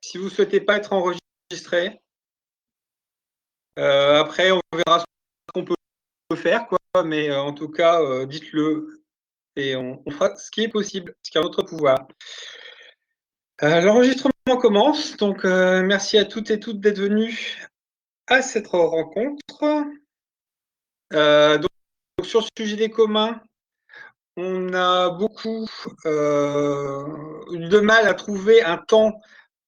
si vous ne souhaitez pas être enregistré. Après, on verra ce qu'on peut faire, quoi. Mais en tout cas, dites-le et on fera ce qui est possible, ce qui est à notre pouvoir. L'enregistrement commence, donc merci à toutes et toutes d'être venus à cette rencontre. Donc, sur le sujet des communs, on a beaucoup de mal à trouver un temps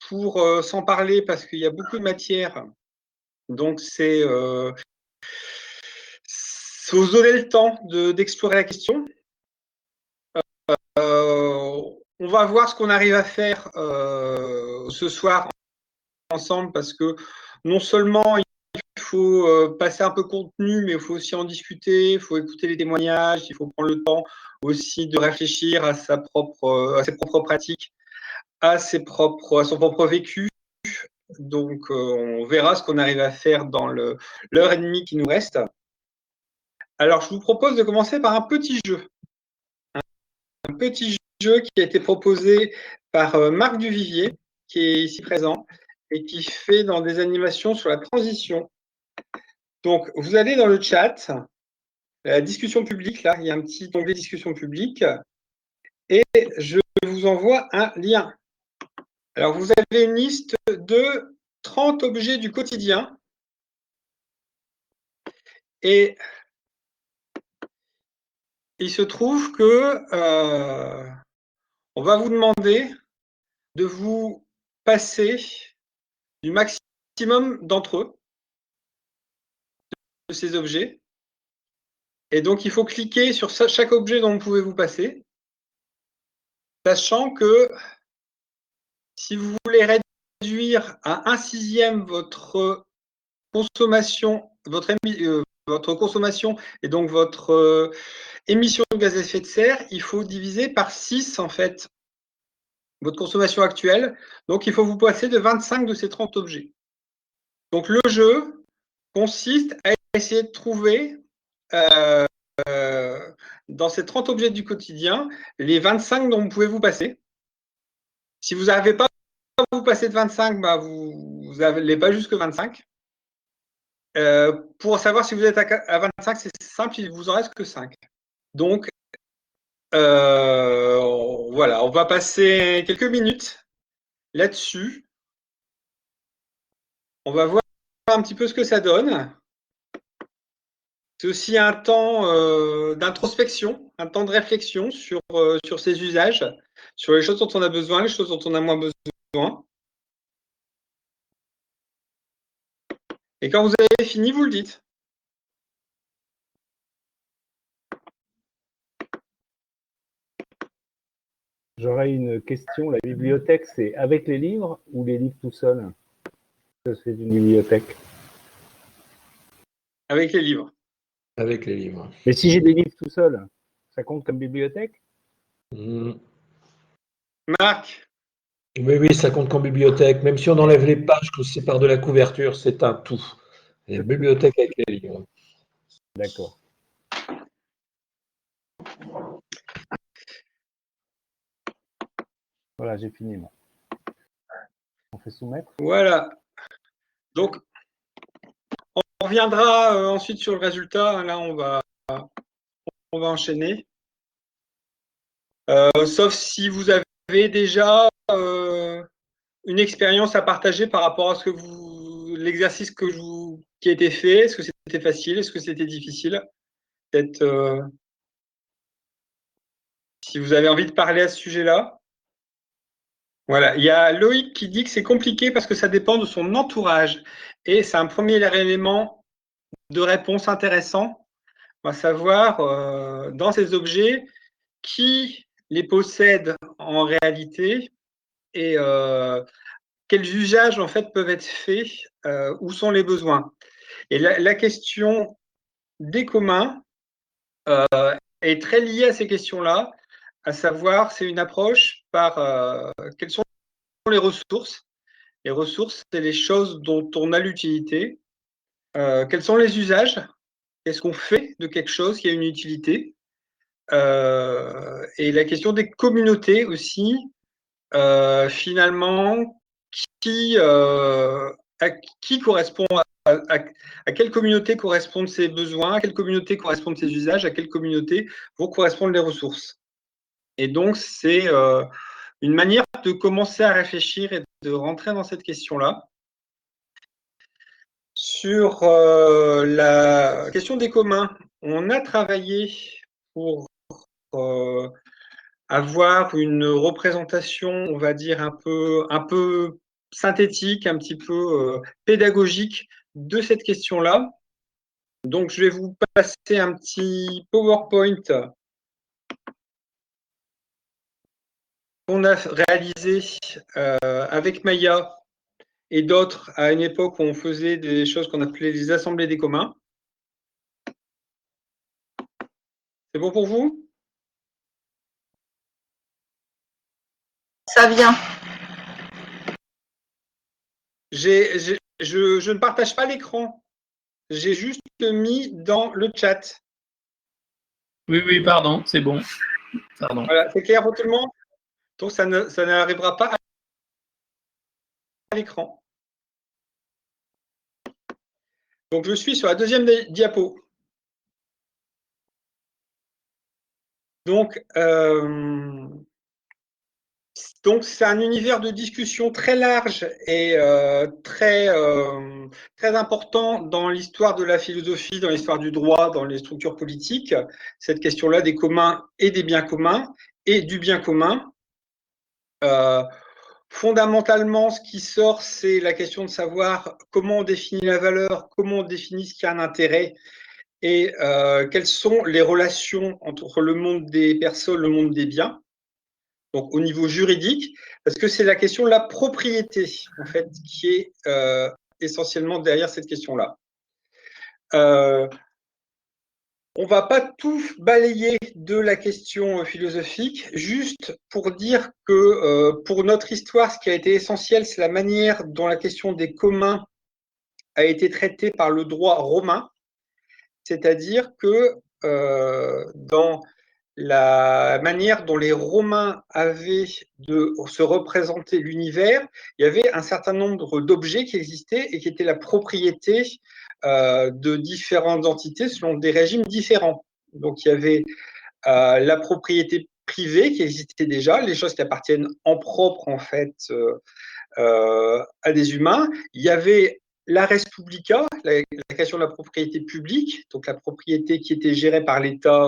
pour s'en parler parce qu'il y a beaucoup de matière. Donc, c'est faut se donner le temps d'explorer la question. On va voir ce qu'on arrive à faire ce soir ensemble parce que non seulement il faut passer un peu contenu, mais il faut aussi en discuter, il faut écouter les témoignages, il faut prendre le temps aussi de réfléchir à ses propres pratiques, à son propre vécu. Donc, on verra ce qu'on arrive à faire dans l'heure et demie qui nous reste. Alors, je vous propose de commencer par un petit jeu. Un petit jeu qui a été proposé par Marc Duvivier, qui est ici présent, et qui fait dans des animations sur la transition. Donc, vous allez dans le chat, la discussion publique, là, il y a un petit onglet discussion publique, et je vous envoie un lien. Alors, vous avez une liste de 30 objets du quotidien, et il se trouve que on va vous demander de vous passer du maximum d'entre eux, de ces objets. Et donc, il faut cliquer sur chaque objet dont vous pouvez vous passer, sachant que si vous voulez réduire à 1/6 votre consommation, votre consommation et donc votre émission de gaz à effet de serre, il faut diviser par 6 en fait votre consommation actuelle. Donc, il faut vous passer de 25 de ces 30 objets. Donc, le jeu consiste à essayer de trouver dans ces 30 objets du quotidien, les 25 dont vous pouvez vous passer. Si vous n'arrivez pas à vous passer de 25, bah vous n'allez pas jusque 25. Pour savoir si vous êtes à 25, c'est simple, il ne vous en reste que 5. Donc, voilà, on va passer quelques minutes là-dessus. On va voir un petit peu ce que ça donne. C'est aussi un temps d'introspection, un temps de réflexion sur ces usages, sur les choses dont on a besoin, les choses dont on a moins besoin. Et quand vous avez fini, vous le dites. J'aurais une question. La bibliothèque, c'est avec les livres ou les livres tout seuls? C'est une bibliothèque. Avec les livres. Avec les livres. Mais si j'ai des livres tout seuls, ça compte comme bibliothèque? Marc? Oui, ça compte comme bibliothèque. Même si on enlève les pages qu'on sépare de la couverture, c'est un tout. Et la bibliothèque avec les livres. D'accord. Voilà, j'ai fini, moi. On fait soumettre. Voilà. Donc, on reviendra ensuite sur le résultat. Là, on va enchaîner. Sauf si vous avez déjà une expérience à partager par rapport à l'exercice qui a été fait. Est-ce que c'était facile? Est-ce que c'était difficile? Peut-être si vous avez envie de parler à ce sujet-là. Voilà, il y a Loïc qui dit que c'est compliqué parce que ça dépend de son entourage. Et c'est un premier élément de réponse intéressant. On va savoir dans ces objets qui les possède en réalité et quels usages en fait peuvent être faits, où sont les besoins. Et la question des communs est très liée à ces questions-là, à savoir c'est une approche par quelles sont les ressources. Les ressources, c'est les choses dont on a l'utilité. Quels sont les usages? Qu'est-ce qu'on fait de quelque chose qui a une utilité? Et la question des communautés aussi. Finalement, qui correspond à quelle communauté correspondent ses besoins, à quelle communauté correspondent ses usages, à quelle communauté vont correspondre les ressources. Et donc, c'est une manière de commencer à réfléchir et de rentrer dans cette question-là. Sur la question des communs, on a travaillé pour avoir une représentation, on va dire, un peu synthétique, un petit peu pédagogique de cette question-là. Donc, je vais vous passer un petit PowerPoint qu'on a réalisé avec Maya et d'autres à une époque où on faisait des choses qu'on appelait les assemblées des communs. C'est bon pour vous? Ça vient. Je ne partage pas l'écran. J'ai juste mis dans le chat. Oui, pardon, c'est bon. Pardon. Voilà, c'est clair pour tout le monde? Donc, ça n'arrivera pas à l'écran. Donc, je suis sur la deuxième diapo. Donc, c'est un univers de discussion très large et très important dans l'histoire de la philosophie, dans l'histoire du droit, dans les structures politiques. Cette question-là des communs et des biens communs et du bien commun. Fondamentalement, ce qui sort, c'est la question de savoir comment on définit la valeur, comment on définit ce qui a un intérêt et quelles sont les relations entre le monde des personnes, le monde des biens. Donc, au niveau juridique, parce que c'est la question de la propriété, en fait, qui est essentiellement derrière cette question-là. On ne va pas tout balayer de la question philosophique, juste pour dire que pour notre histoire, ce qui a été essentiel, c'est la manière dont la question des communs a été traitée par le droit romain, c'est-à-dire que dans la manière dont les Romains avaient de se représenter l'univers, il y avait un certain nombre d'objets qui existaient et qui étaient la propriété de différentes entités selon des régimes différents. Donc, il y avait la propriété privée qui existait déjà, les choses qui appartiennent en propre, en fait, à des humains. Il y avait la res publica, la question de la propriété publique, donc la propriété qui était gérée par l'État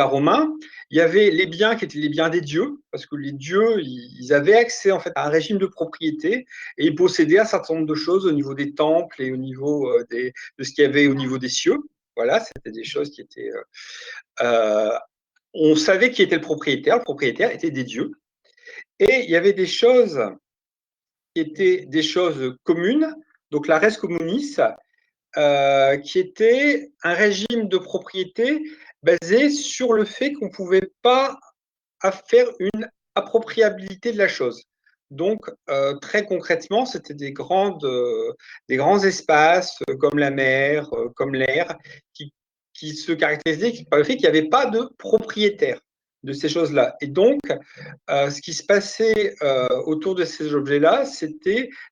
romain. Il y avait les biens qui étaient les biens des dieux, parce que les dieux, ils avaient accès en fait à un régime de propriété et ils possédaient un certain nombre de choses au niveau des temples et au niveau de ce qu'il y avait au niveau des cieux. Voilà, c'était des choses qui étaient. On savait qui était le propriétaire était des dieux. Et il y avait des choses qui étaient des choses communes, donc la res communis, qui était un régime de propriété basé sur le fait qu'on ne pouvait pas faire une appropriabilité de la chose. Donc, très concrètement, c'était des grands espaces comme la mer, comme l'air, qui se caractérisaient par le fait qu'il n'y avait pas de propriétaire de ces choses-là. Et donc, ce qui se passait autour de ces objets-là,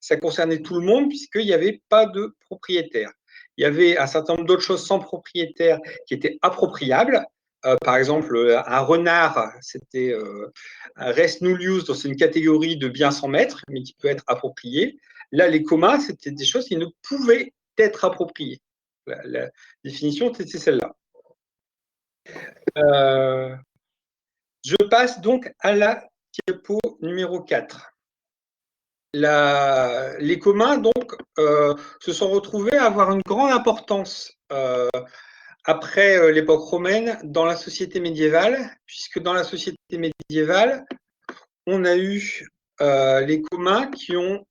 ça concernait tout le monde puisqu'il n'y avait pas de propriétaire. Il y avait un certain nombre d'autres choses sans propriétaire qui étaient appropriables. Par exemple, un renard, c'était un res nullius, donc c'est une catégorie de biens sans maître, mais qui peut être approprié. Là, les communs, c'était des choses qui ne pouvaient être appropriées. La définition, c'était celle-là. Je passe donc à la diapo numéro 4. Les communs, donc, se sont retrouvés à avoir une grande importance après l'époque romaine dans la société médiévale, puisque dans la société médiévale, on a eu les communs qui ont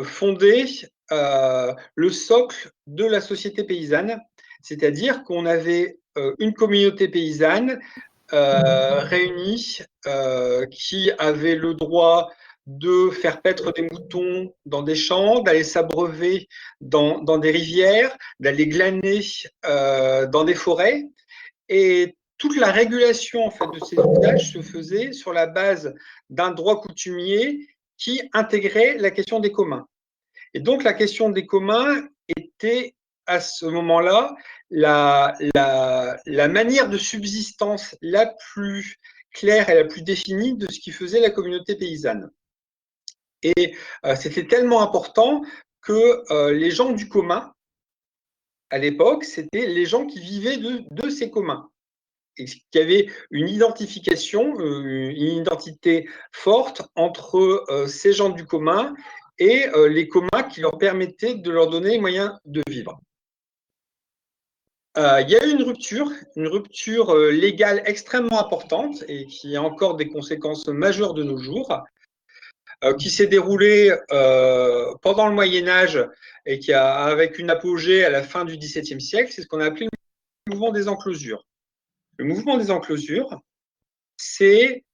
fondé le socle de la société paysanne, c'est-à-dire qu'on avait une communauté paysanne réunis qui avaient le droit de faire paître des moutons dans des champs, d'aller s'abreuver dans des rivières, d'aller glaner dans des forêts. Et toute la régulation en fait, de ces usages se faisait sur la base d'un droit coutumier qui intégrait la question des communs. Et donc, la question des communs était, à ce moment-là, la manière de subsistance la plus claire et la plus définie de ce qui faisait la communauté paysanne. Et c'était tellement important que les gens du commun, à l'époque, c'était les gens qui vivaient de ces communs. Et qu'il y avait une identification, une identité forte entre ces gens du commun et les communs qui leur permettaient de leur donner les moyens de vivre. Il y a eu une rupture légale extrêmement importante et qui a encore des conséquences majeures de nos jours, qui s'est déroulée pendant le Moyen-Âge et qui a, avec une apogée à la fin du XVIIe siècle, c'est ce qu'on a appelé le mouvement des enclosures. Le mouvement des enclosures, c'est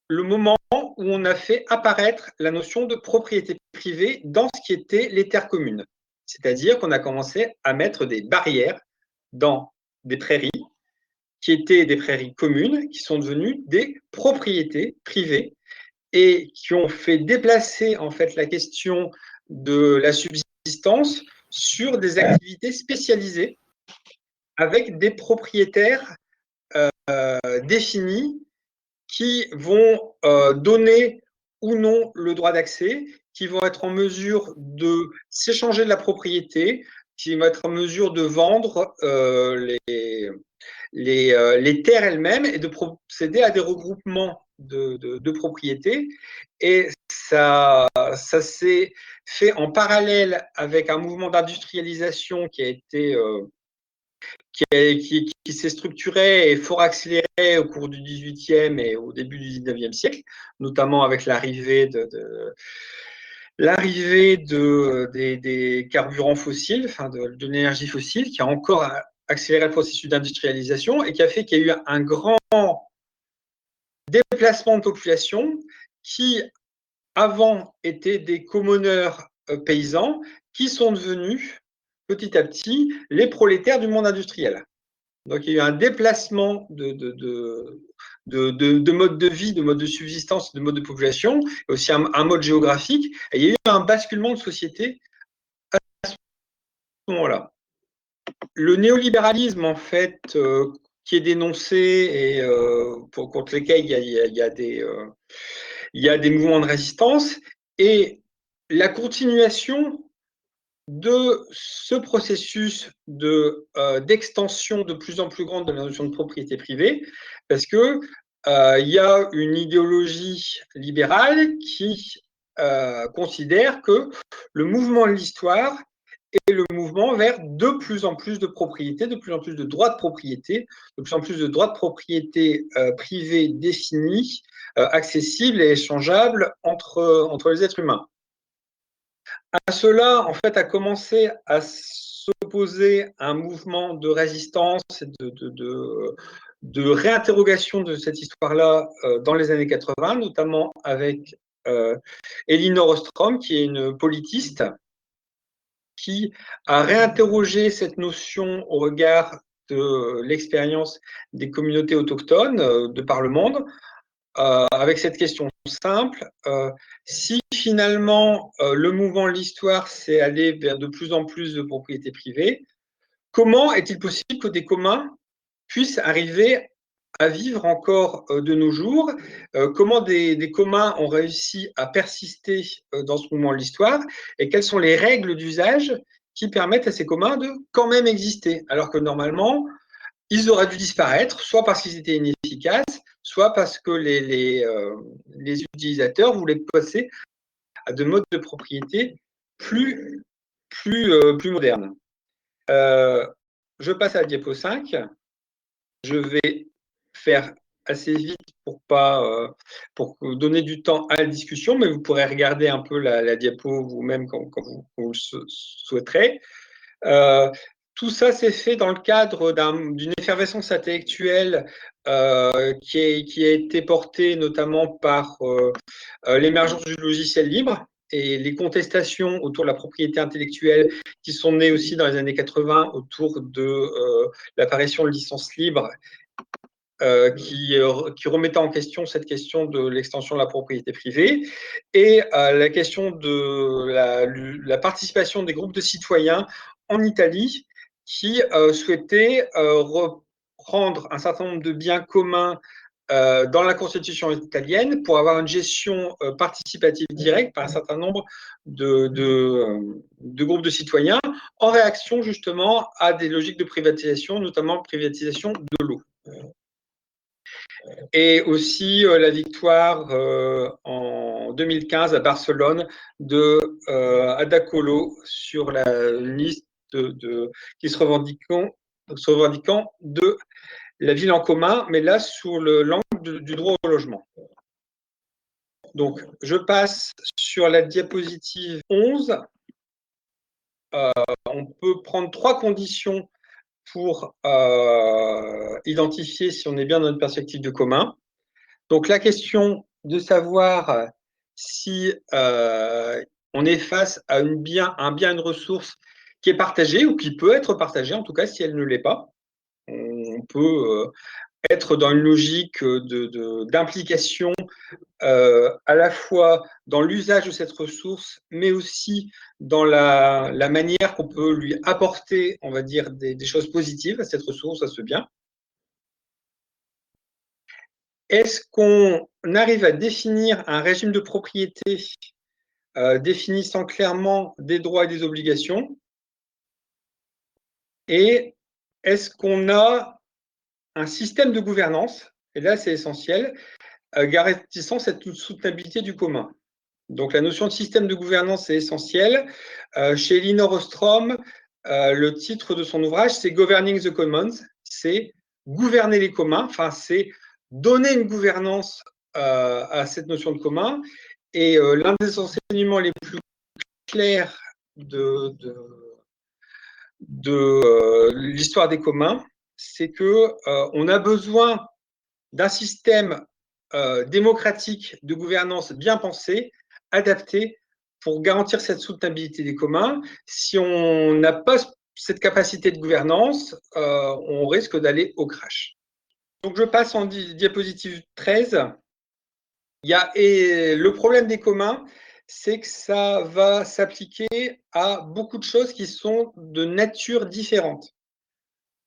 le moment où on a fait apparaître la notion de propriété privée dans ce qui était les terres communes. C'est-à-dire qu'on a commencé à mettre des barrières dans des prairies qui étaient des prairies communes, qui sont devenues des propriétés privées et qui ont fait déplacer en fait la question de la subsistance sur des activités spécialisées avec des propriétaires définis qui vont donner ou non le droit d'accès, qui vont être en mesure de s'échanger de la propriété, qui vont être en mesure de vendre les terres elles-mêmes et de procéder à des regroupements de propriétés. Et ça s'est fait en parallèle avec un mouvement d'industrialisation qui a été qui s'est structuré et fort accéléré au cours du XVIIIe et au début du XIXe siècle, notamment avec l'arrivée des carburants fossiles, enfin de l'énergie fossile, qui a encore accéléré le processus d'industrialisation et qui a fait qu'il y a eu un grand déplacement de population qui, avant, étaient des commoneurs paysans, qui sont devenus petit à petit les prolétaires du monde industriel. Donc, il y a eu un déplacement de mode de vie, de mode de subsistance, de mode de population, et aussi un mode géographique. Et il y a eu un basculement de société à ce moment-là. Le néolibéralisme, en fait, qui est dénoncé et contre lesquels il y a des mouvements de résistance, et la continuation de ce processus d'extension de plus en plus grande de la notion de propriété privée, parce que il y a une idéologie libérale qui considère que le mouvement de l'histoire est le mouvement vers de plus en plus de propriété, de plus en plus de droits de propriété, de plus en plus de droits de propriété privés définis, accessibles et échangeables entre les êtres humains. À cela, en fait, a commencé à s'opposer un mouvement de résistance et de réinterrogation de cette histoire-là dans les années 80, notamment avec Elinor Ostrom, qui est une politiste, qui a réinterrogé cette notion au regard de l'expérience des communautés autochtones de par le monde, avec cette question simple, si finalement le mouvement de l'histoire s'est allé vers de plus en plus de propriété privée, comment est-il possible que des communs puissent arriver à vivre encore de nos jours? Comment des communs ont réussi à persister dans ce mouvement de l'histoire? Et quelles sont les règles d'usage qui permettent à ces communs de quand même exister? Alors que normalement, ils auraient dû disparaître, soit parce qu'ils étaient inefficaces, soit parce que les utilisateurs voulaient passer à de modes de propriété plus modernes. Je passe à la diapo 5. Je vais faire assez vite pour donner du temps à la discussion, mais vous pourrez regarder un peu la diapo vous-même quand vous le souhaiterez. Tout ça s'est fait dans le cadre d'une effervescence intellectuelle qui a été portée notamment par l'émergence du logiciel libre et les contestations autour de la propriété intellectuelle qui sont nées aussi dans les années 80 autour de l'apparition de licences libres qui remettait en question cette question de l'extension de la propriété privée et la question de la participation des groupes de citoyens en Italie qui souhaitaient reprendre un certain nombre de biens communs dans la Constitution italienne pour avoir une gestion participative directe par un certain nombre de groupes de citoyens en réaction justement à des logiques de privatisation, notamment privatisation de l'eau. Et aussi la victoire en 2015 à Barcelone de Ada Colau sur la liste qui se revendiquant de la ville en commun, mais là sous l'angle du droit au logement. Donc, je passe sur la diapositive 11. On peut prendre 3 conditions pour identifier si on est bien dans une perspective de commun. Donc, la question de savoir si on est face à un bien, une ressource qui est partagée ou qui peut être partagée, en tout cas si elle ne l'est pas. On peut être dans une logique d'implication à la fois dans l'usage de cette ressource, mais aussi dans la manière qu'on peut lui apporter, on va dire, des choses positives à cette ressource, à ce bien. Est-ce qu'on arrive à définir un régime de propriété définissant clairement des droits et des obligations? Et est-ce qu'on a un système de gouvernance, et là c'est essentiel, garantissant cette soutenabilité du commun? Donc la notion de système de gouvernance est essentielle. Chez Elinor Ostrom, le titre de son ouvrage, c'est Governing the Commons, c'est gouverner les communs, enfin c'est donner une gouvernance à cette notion de commun. Et l'un des enseignements les plus clairs de l'histoire des communs, c'est qu'on a besoin d'un système démocratique de gouvernance bien pensé, adapté pour garantir cette soutenabilité des communs. Si on n'a pas cette capacité de gouvernance, on risque d'aller au crash. Donc je passe en diapositive 13. Le problème des communs, c'est que ça va s'appliquer à beaucoup de choses qui sont de nature différente.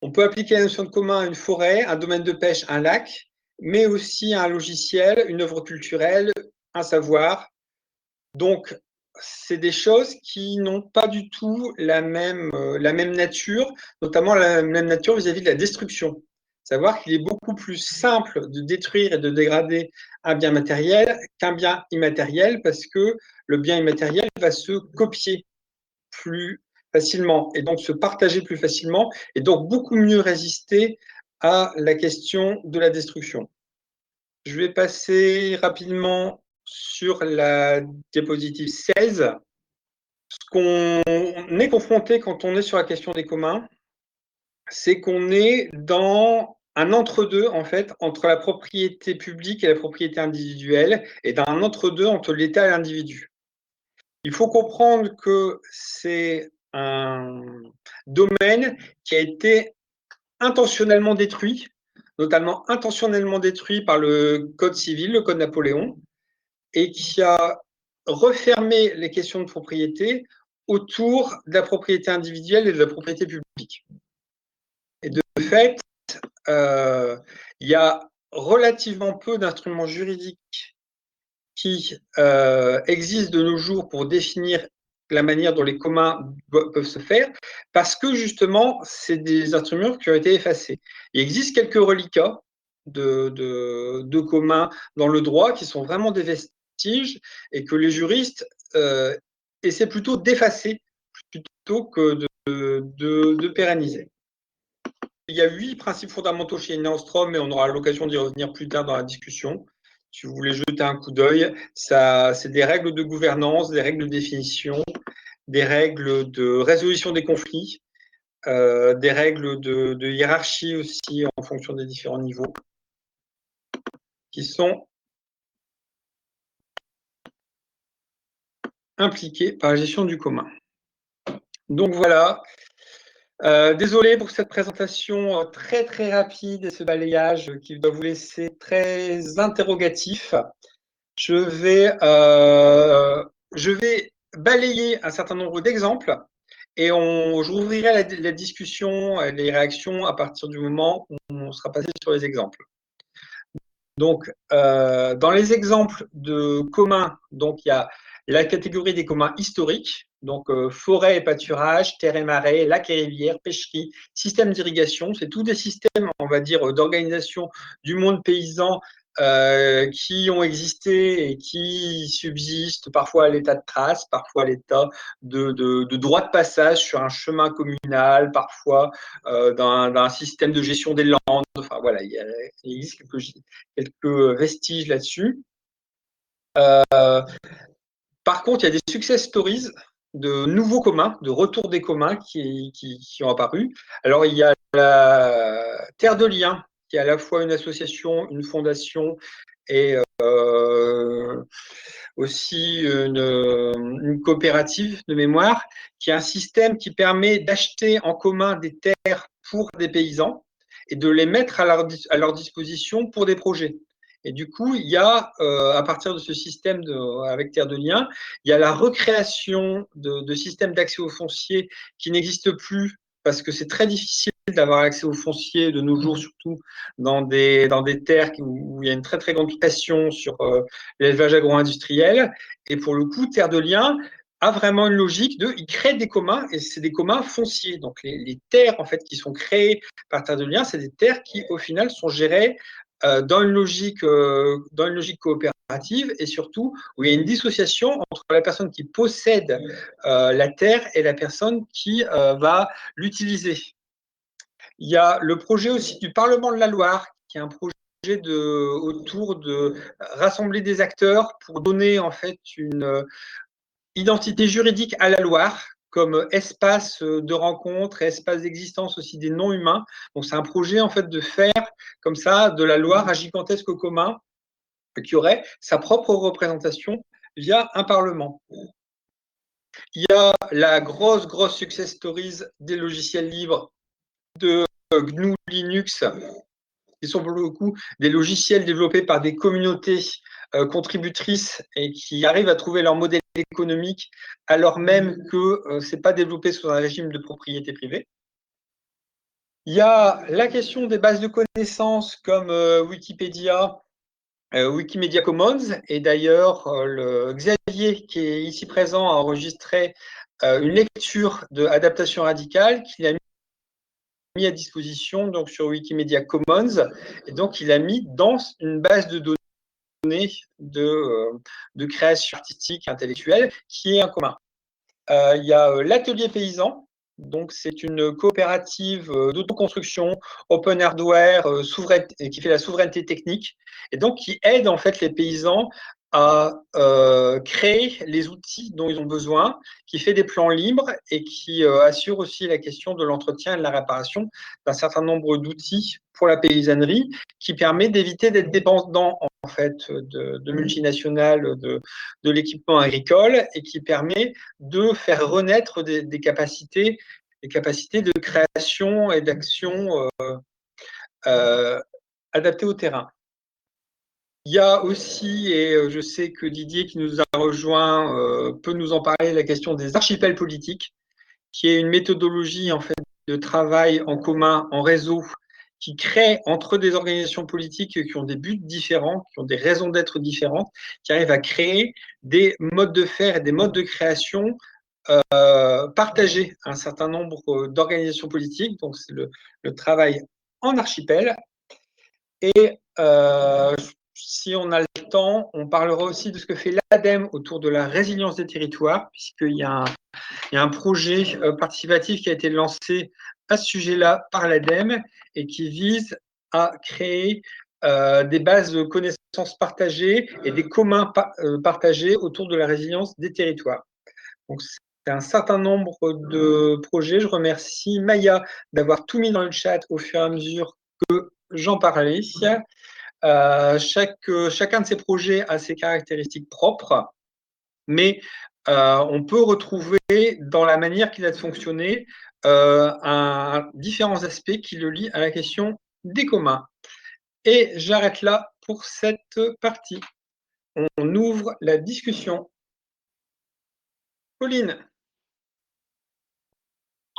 On peut appliquer la notion de commun à une forêt, un domaine de pêche, un lac, mais aussi à un logiciel, une œuvre culturelle, un savoir. Donc, c'est des choses qui n'ont pas du tout la même nature, notamment la même nature vis-à-vis de la destruction. Savoir qu'il est beaucoup plus simple de détruire et de dégrader un bien matériel qu'un bien immatériel, parce que le bien immatériel va se copier plus facilement et donc se partager plus facilement et donc beaucoup mieux résister à la question de la destruction. Je vais passer rapidement sur la diapositive 16. Ce qu'on est confronté quand on est sur la question des communs, c'est qu'on est dans un entre-deux, en fait, entre la propriété publique et la propriété individuelle, et dans un entre-deux entre l'État et l'individu. Il faut comprendre que c'est un domaine qui a été intentionnellement détruit, notamment intentionnellement détruit par le Code civil, le Code Napoléon, et qui a refermé les questions de propriété autour de la propriété individuelle et de la propriété publique. Et de fait, il y a relativement peu d'instruments juridiques qui existent de nos jours pour définir la manière dont les communs peuvent se faire, parce que justement, c'est des instruments qui ont été effacés. Il existe quelques reliquats de communs dans le droit qui sont vraiment des vestiges et que les juristes essaient plutôt d'effacer plutôt que de pérenniser. Il y a 8 principes fondamentaux chez Elinor Ostrom, mais on aura l'occasion d'y revenir plus tard dans la discussion. Si vous voulez jeter un coup d'œil, c'est des règles de gouvernance, des règles de définition, des règles de résolution des conflits, des règles de hiérarchie aussi en fonction des différents niveaux, qui sont impliqués par la gestion du commun. Donc voilà, Désolé pour cette présentation très très rapide et ce balayage qui doit vous laisser très interrogatif. Je vais balayer un certain nombre d'exemples et je rouvrirai la discussion, les réactions à partir du moment où on sera passé sur les exemples. Donc, dans les exemples de communs, donc il y a la catégorie des communs historiques, donc forêt et pâturage, terre et marais, lacs et rivières, pêcherie, système d'irrigation, c'est tous des systèmes, on va dire, d'organisation du monde paysan qui ont existé et qui subsistent parfois à l'état de trace, parfois à l'état de droit de passage sur un chemin communal, parfois d'un système de gestion des landes. Enfin voilà, il existe quelques vestiges là-dessus. Par contre, il y a des success stories de nouveaux communs, de retour des communs qui ont apparu. Alors, il y a la Terre de Liens, qui est à la fois une association, une fondation et aussi une coopérative de mémoire, qui est un système qui permet d'acheter en commun des terres pour des paysans et de les mettre à leur disposition pour des projets. Et du coup, il y a, à partir de ce système avec Terre de Liens, il y a la recréation de systèmes d'accès au foncier qui n'existent plus parce que c'est très difficile d'avoir accès au foncier de nos jours, surtout dans des terres où il y a une très très grande pression sur l'élevage agro-industriel. Et pour le coup, Terre de Liens a vraiment une logique il crée des communs et c'est des communs fonciers. Donc les terres en fait qui sont créées par Terre de Liens, c'est des terres qui au final sont gérées dans une logique coopérative et surtout où il y a une dissociation entre la personne qui possède la terre et la personne qui va l'utiliser. Il y a le projet aussi du Parlement de la Loire, qui est un projet autour de rassembler des acteurs pour donner en fait une identité juridique à la Loire comme espace de rencontre, espace d'existence aussi des non-humains. Donc c'est un projet en fait de faire comme ça de la Loire un gigantesque commun qui aurait sa propre représentation via un parlement. Il y a la grosse success stories des logiciels libres de GNU Linux, qui sont pour le coup des logiciels développés par des communautés contributrices et qui arrivent à trouver leur modèle économique alors même que ce n'est pas développé sous un régime de propriété privée. Il y a la question des bases de connaissances comme Wikipédia, Wikimedia Commons, et d'ailleurs Xavier qui est ici présent a enregistré une lecture d'Adaptation radicale qu'il a mis à disposition donc sur Wikimedia Commons, et donc il a mis dans une base de données de création artistique intellectuelle qui est un commun. Il y a l'Atelier Paysan, donc c'est une coopérative d'autoconstruction, open hardware, qui fait la souveraineté technique, et donc qui aide en fait les paysans à créer les outils dont ils ont besoin, qui fait des plans libres et qui assure aussi la question de l'entretien et de la réparation d'un certain nombre d'outils pour la paysannerie, qui permet d'éviter d'être dépendant en fait de multinationales de l'équipement agricole et qui permet de faire renaître des capacités de création et d'action adaptées au terrain. Il y a aussi, et je sais que Didier qui nous a rejoint peut nous en parler, la question des archipels politiques, qui est une méthodologie en fait de travail en commun, en réseau, qui crée entre des organisations politiques qui ont des buts différents, qui ont des raisons d'être différentes, qui arrivent à créer des modes de faire et des modes de création partagés à un certain nombre d'organisations politiques. Donc c'est le travail en archipel. Et si on a le temps, on parlera aussi de ce que fait l'ADEME autour de la résilience des territoires, puisqu'il y a un projet participatif qui a été lancé à ce sujet-là par l'ADEME et qui vise à créer des bases de connaissances partagées et des communs partagés autour de la résilience des territoires. Donc, c'est un certain nombre de projets. Je remercie Maya d'avoir tout mis dans le chat au fur et à mesure que j'en parlais. Chacun de ces projets a ses caractéristiques propres, mais on peut retrouver dans la manière qu'il a de fonctionner différents aspects qui le lient à la question des communs. Et j'arrête là pour cette partie. On ouvre la discussion. Pauline.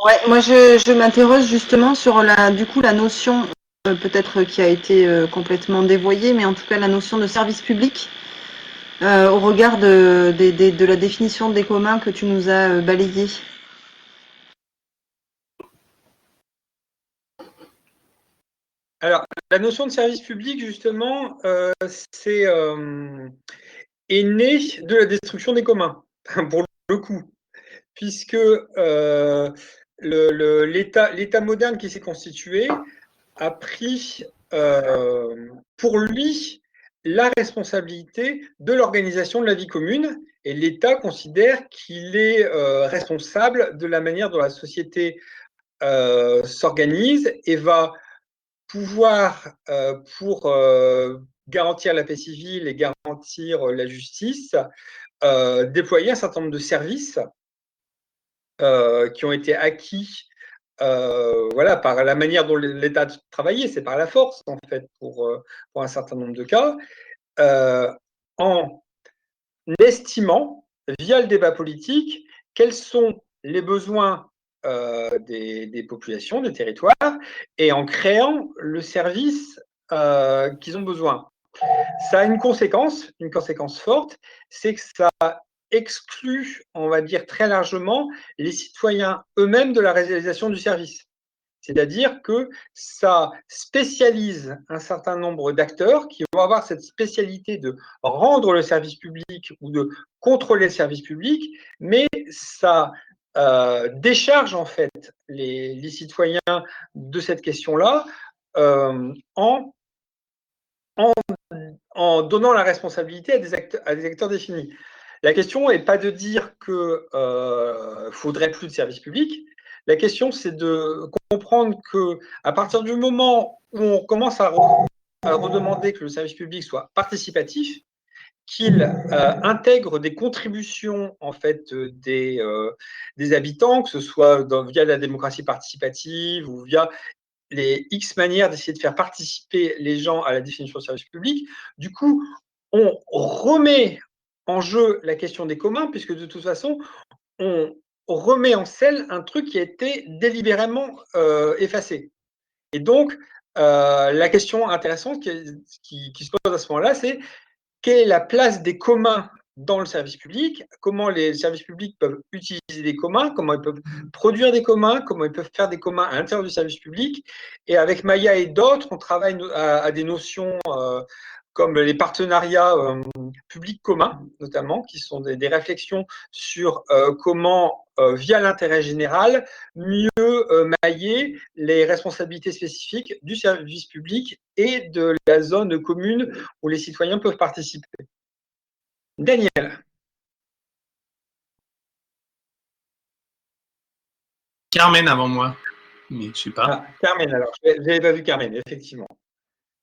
Ouais, moi je m'interroge justement sur la notion, peut-être qui a été complètement dévoyée, mais en tout cas la notion de service public au regard de la définition des communs que tu nous as balayée. Alors, la notion de service public, justement, est née de la destruction des communs, pour le coup, puisque l'État moderne qui s'est constitué a pris pour lui la responsabilité de l'organisation de la vie commune, et l'État considère qu'il est responsable de la manière dont la société s'organise et va pouvoir, pour garantir la paix civile et garantir la justice, déployer un certain nombre de services qui ont été acquis voilà, par la manière dont l'État travaillait, c'est par la force, en fait, pour un certain nombre de cas, en estimant, via le débat politique, quels sont les besoins des populations, des territoires, et en créant le service qu'ils ont besoin. Ça a une conséquence forte, c'est que ça exclut, on va dire très largement, les citoyens eux-mêmes de la réalisation du service. C'est-à-dire que ça spécialise un certain nombre d'acteurs qui vont avoir cette spécialité de rendre le service public ou de contrôler le service public, mais ça décharge en fait les citoyens de cette question-là en donnant la responsabilité à des acteurs définis. La question n'est pas de dire qu'il faudrait plus de service public. La question, c'est de comprendre qu'à partir du moment où on commence à redemander que le service public soit participatif, qu'il intègre des contributions en fait des habitants, que ce soit via la démocratie participative ou via les X manières d'essayer de faire participer les gens à la définition du service public. Du coup, on remet en jeu la question des communs, puisque de toute façon, on remet en selle un truc qui a été délibérément effacé. Et donc, la question intéressante qui se pose à ce moment-là, c'est quelle est la place des communs dans le service public, comment les services publics peuvent utiliser des communs, comment ils peuvent produire des communs, comment ils peuvent faire des communs à l'intérieur du service public. Et avec Maya et d'autres, on travaille à des notions comme les partenariats publics communs, notamment, qui sont des réflexions sur comment, via l'intérêt général, mieux mailler les responsabilités spécifiques du service public et de la zone commune où les citoyens peuvent participer. Daniel. Carmen avant moi, mais je ne sais pas. Ah, Carmen, alors, je n'avais pas vu Carmen, effectivement.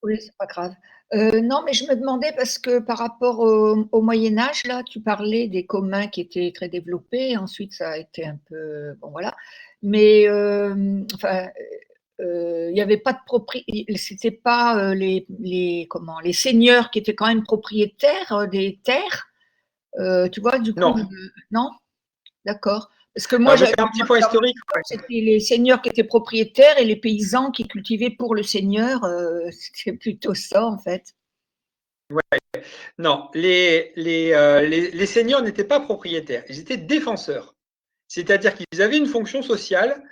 Oui, c'est pas grave. Non, mais je me demandais parce que par rapport au Moyen-Âge, là, tu parlais des communs qui étaient très développés, ensuite ça a été un peu. Bon, voilà. Mais enfin, il n'y avait pas de propriété, c'était pas les seigneurs qui étaient quand même propriétaires des terres, tu vois, du coup. Non. Non? D'accord. Parce que moi, j'avais un petit point historique. C'était les seigneurs qui étaient propriétaires et les paysans qui cultivaient pour le seigneur. C'était plutôt ça, en fait. Ouais. Non, les seigneurs n'étaient pas propriétaires, ils étaient défenseurs. C'est-à-dire qu'ils avaient une fonction sociale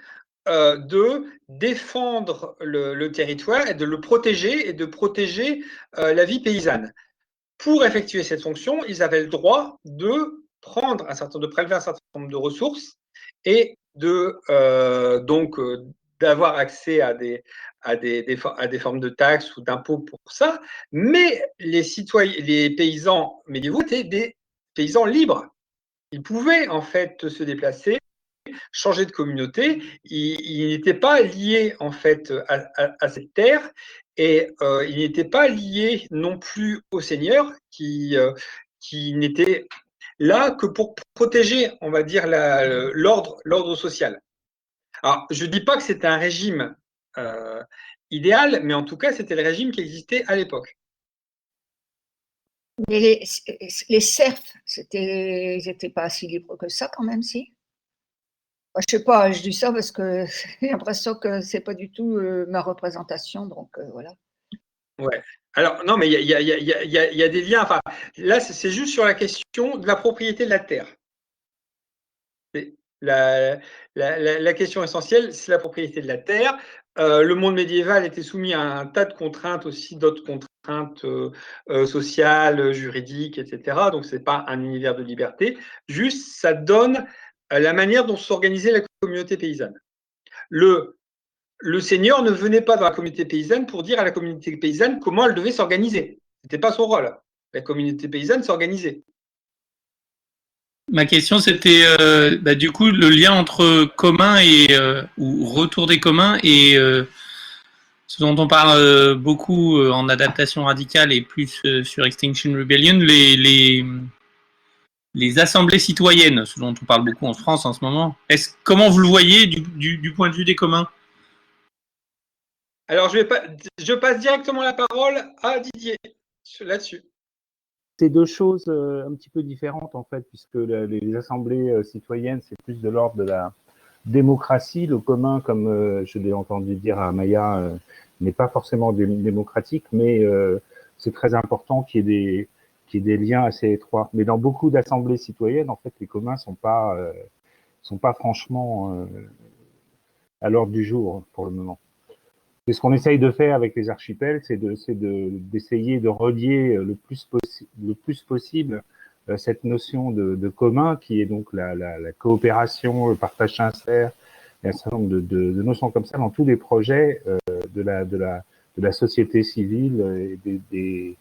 de défendre le territoire et de le protéger et de protéger la vie paysanne. Pour effectuer cette fonction, ils avaient le droit de prélever un certain nombre de ressources et d'avoir accès à des formes de taxes ou d'impôts pour ça. Mais les paysans médiévaux étaient des paysans libres. Ils pouvaient en fait se déplacer, changer de communauté. Ils n'étaient pas liés en fait à cette terre. Et ils n'étaient pas liés non plus aux seigneurs qui n'étaient là que pour protéger, on va dire, l'ordre social. Alors, je ne dis pas que c'était un régime idéal, mais en tout cas, c'était le régime qui existait à l'époque. Mais les serfs, ils n'étaient pas si libres que ça quand même, si? Je sais pas, je dis ça parce que j'ai l'impression que c'est pas du tout ma représentation, donc voilà. Ouais. Alors, non, mais il y a des liens. Enfin, là, c'est juste sur la question de la propriété de la terre. La question essentielle, c'est la propriété de la terre. Le monde médiéval était soumis à un tas de contraintes aussi, d'autres contraintes sociales, juridiques, etc. Donc, ce n'est pas un univers de liberté. Juste, ça donne la manière dont s'organisait la communauté paysanne. Le seigneur ne venait pas dans la communauté paysanne pour dire à la communauté paysanne comment elle devait s'organiser. Ce n'était pas son rôle. La communauté paysanne s'organisait. Ma question, c'était du coup le lien entre commun et ou retour des communs et ce dont on parle beaucoup en adaptation radicale et plus sur Extinction Rebellion, les assemblées citoyennes, ce dont on parle beaucoup en France en ce moment. Comment vous le voyez du point de vue des communs? Alors, je passe directement la parole à Didier là-dessus. C'est deux choses un petit peu différentes en fait, puisque les assemblées citoyennes, c'est plus de l'ordre de la démocratie. Le commun, comme je l'ai entendu dire à Maya, n'est pas forcément démocratique, mais c'est très important qu'il y ait des liens assez étroits. Mais dans beaucoup d'assemblées citoyennes, en fait, les communs sont pas franchement à l'ordre du jour pour le moment. Et ce qu'on essaye de faire avec les archipels, c'est d'essayer de relier le plus possible cette notion de commun, qui est donc la coopération, le partage sincère, et un certain nombre de notions comme ça dans tous les projets de la société civile et des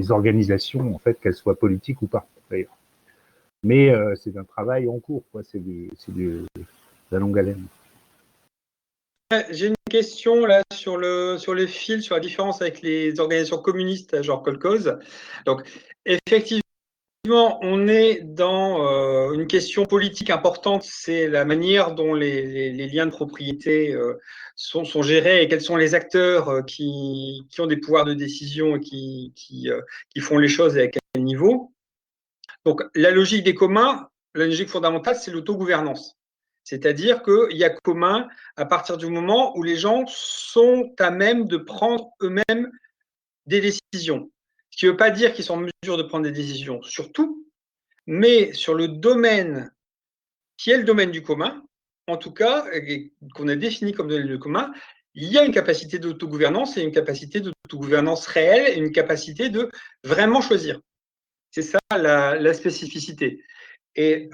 organisations, en fait, qu'elles soient politiques ou pas, d'ailleurs. Mais c'est un travail en cours, quoi. C'est de la longue haleine. J'ai une question là sur les fils, sur la différence avec les organisations communistes, genre Kolkhoz. Donc, effectivement, on est dans une question politique importante, c'est la manière dont les liens de propriété sont gérés et quels sont les acteurs qui ont des pouvoirs de décision et qui font les choses et à quel niveau. Donc, la logique des communs, la logique fondamentale, c'est l'autogouvernance. C'est-à-dire qu'il y a commun à partir du moment où les gens sont à même de prendre eux-mêmes des décisions. Ce qui ne veut pas dire qu'ils sont en mesure de prendre des décisions sur tout, mais sur le domaine qui est le domaine du commun, en tout cas, qu'on a défini comme domaine du commun, il y a une capacité d'autogouvernance et une capacité d'autogouvernance réelle et une capacité de vraiment choisir. C'est ça la spécificité. Et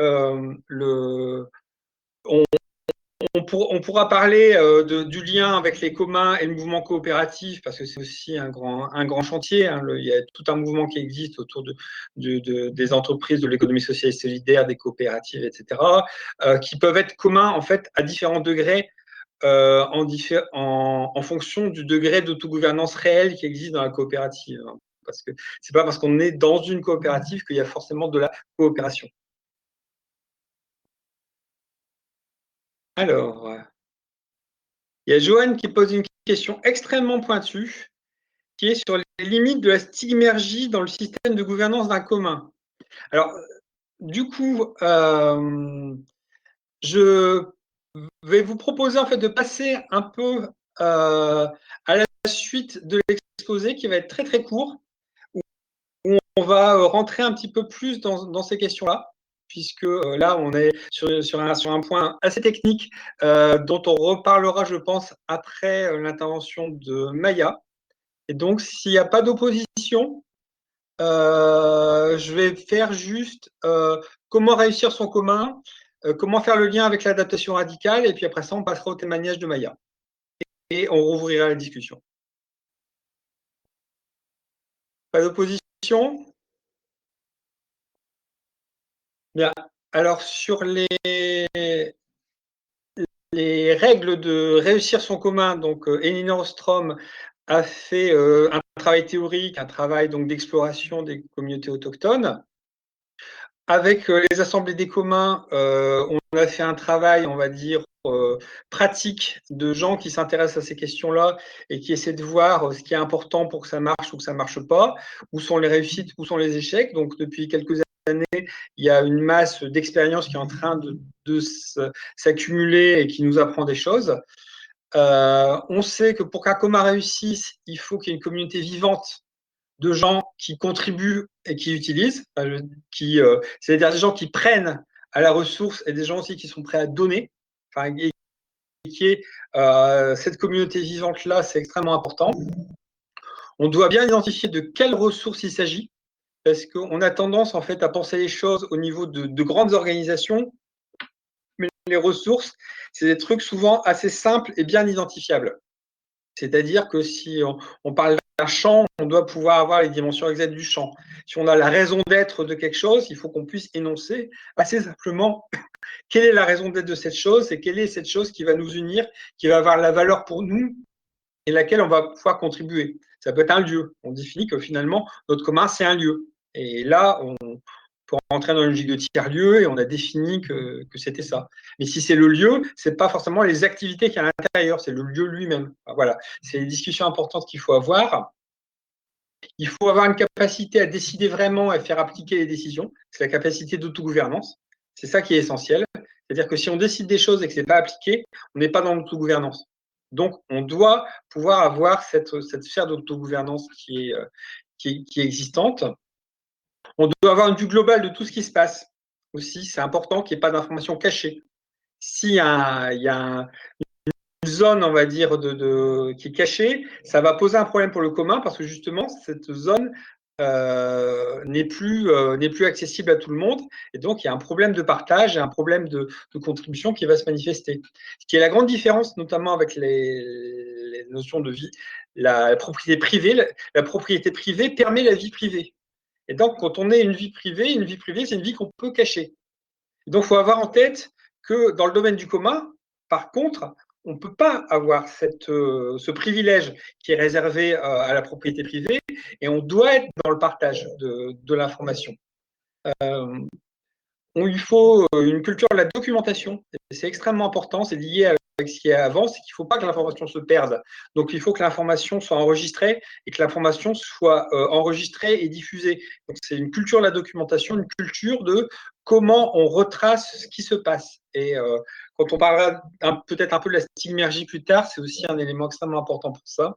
on pourra parler du lien avec les communs et le mouvement coopératif, parce que c'est aussi un grand chantier. Hein. Il y a tout un mouvement qui existe autour des entreprises, de l'économie sociale et solidaire, des coopératives, etc., qui peuvent être communs en fait à différents degrés en fonction du degré d'autogouvernance réelle qui existe dans la coopérative. Hein. Parce que c'est pas parce qu'on est dans une coopérative qu'il y a forcément de la coopération. Alors, il y a Joanne qui pose une question extrêmement pointue, qui est sur les limites de la stigmergie dans le système de gouvernance d'un commun. Alors, du coup, je vais vous proposer en fait de passer un peu à la suite de l'exposé qui va être très très court, où on va rentrer un petit peu plus dans ces questions-là, puisque là, on est sur un point assez technique dont on reparlera, je pense, après l'intervention de Maya. Et donc, s'il n'y a pas d'opposition, je vais faire juste comment réussir son commun, comment faire le lien avec l'adaptation radicale, et puis après ça, on passera au témoignage de Maya. Et on rouvrira la discussion. Pas d'opposition? Bien. Alors, sur les règles de réussir son commun, donc Elinor Ostrom a fait un travail théorique, un travail donc d'exploration des communautés autochtones. avec les assemblées des communs, on a fait un travail, on va dire, pratique de gens qui s'intéressent à ces questions-là et qui essaient de voir ce qui est important pour que ça marche ou que ça ne marche pas, où sont les réussites, où sont les échecs. Donc, depuis quelques années, il y a une masse d'expérience qui est en train de s'accumuler et qui nous apprend des choses. On sait que pour qu'un commun réussisse, il faut qu'il y ait une communauté vivante de gens qui contribuent et qui utilisent, c'est-à-dire des gens qui prennent à la ressource et des gens aussi qui sont prêts à donner. Enfin, et qui est cette communauté vivante-là, c'est extrêmement important. On doit bien identifier de quelles ressources il s'agit, parce qu'on a tendance en fait à penser les choses au niveau de grandes organisations, mais les ressources, c'est des trucs souvent assez simples et bien identifiables. C'est-à-dire que si on parle d'un champ, on doit pouvoir avoir les dimensions exactes du champ. Si on a la raison d'être de quelque chose, il faut qu'on puisse énoncer assez simplement quelle est la raison d'être de cette chose et quelle est cette chose qui va nous unir, qui va avoir la valeur pour nous et laquelle on va pouvoir contribuer. Ça peut être un lieu. On définit que finalement, notre commun, c'est un lieu. Et là, on peut rentrer dans une logique de tiers-lieu et on a défini que c'était ça. Mais si c'est le lieu, ce n'est pas forcément les activités qu'il y a à l'intérieur, c'est le lieu lui-même. Voilà, c'est les discussions importantes qu'il faut avoir. Il faut avoir une capacité à décider vraiment et faire appliquer les décisions. C'est la capacité d'autogouvernance. C'est ça qui est essentiel. C'est-à-dire que si on décide des choses et que ce n'est pas appliqué, on n'est pas dans l'autogouvernance. Donc, on doit pouvoir avoir cette sphère d'autogouvernance qui est existante. On doit avoir une vue globale de tout ce qui se passe. Aussi, c'est important qu'il n'y ait pas d'informations cachées. S'il y a une zone, on va dire, qui est cachée, ça va poser un problème pour le commun parce que justement, cette zone n'est plus accessible à tout le monde. Et donc, il y a un problème de partage et un problème de contribution qui va se manifester. Ce qui est la grande différence, notamment avec les notions de vie, la propriété privée. La propriété privée permet la vie privée. Et donc, quand on est une vie privée, c'est une vie qu'on peut cacher. Et donc, il faut avoir en tête que dans le domaine du commun, par contre, on ne peut pas avoir ce privilège qui est réservé à la propriété privée et on doit être dans le partage de l'information. Il faut une culture de la documentation. C'est extrêmement important, c'est lié avec ce qui est avant, c'est qu'il ne faut pas que l'information se perde. Donc, il faut que l'information soit enregistrée et que l'information soit enregistrée et diffusée. Donc, c'est une culture de la documentation, une culture de comment on retrace ce qui se passe. Et quand on parlera peut-être un peu de la stigmergie plus tard, c'est aussi un élément extrêmement important pour ça.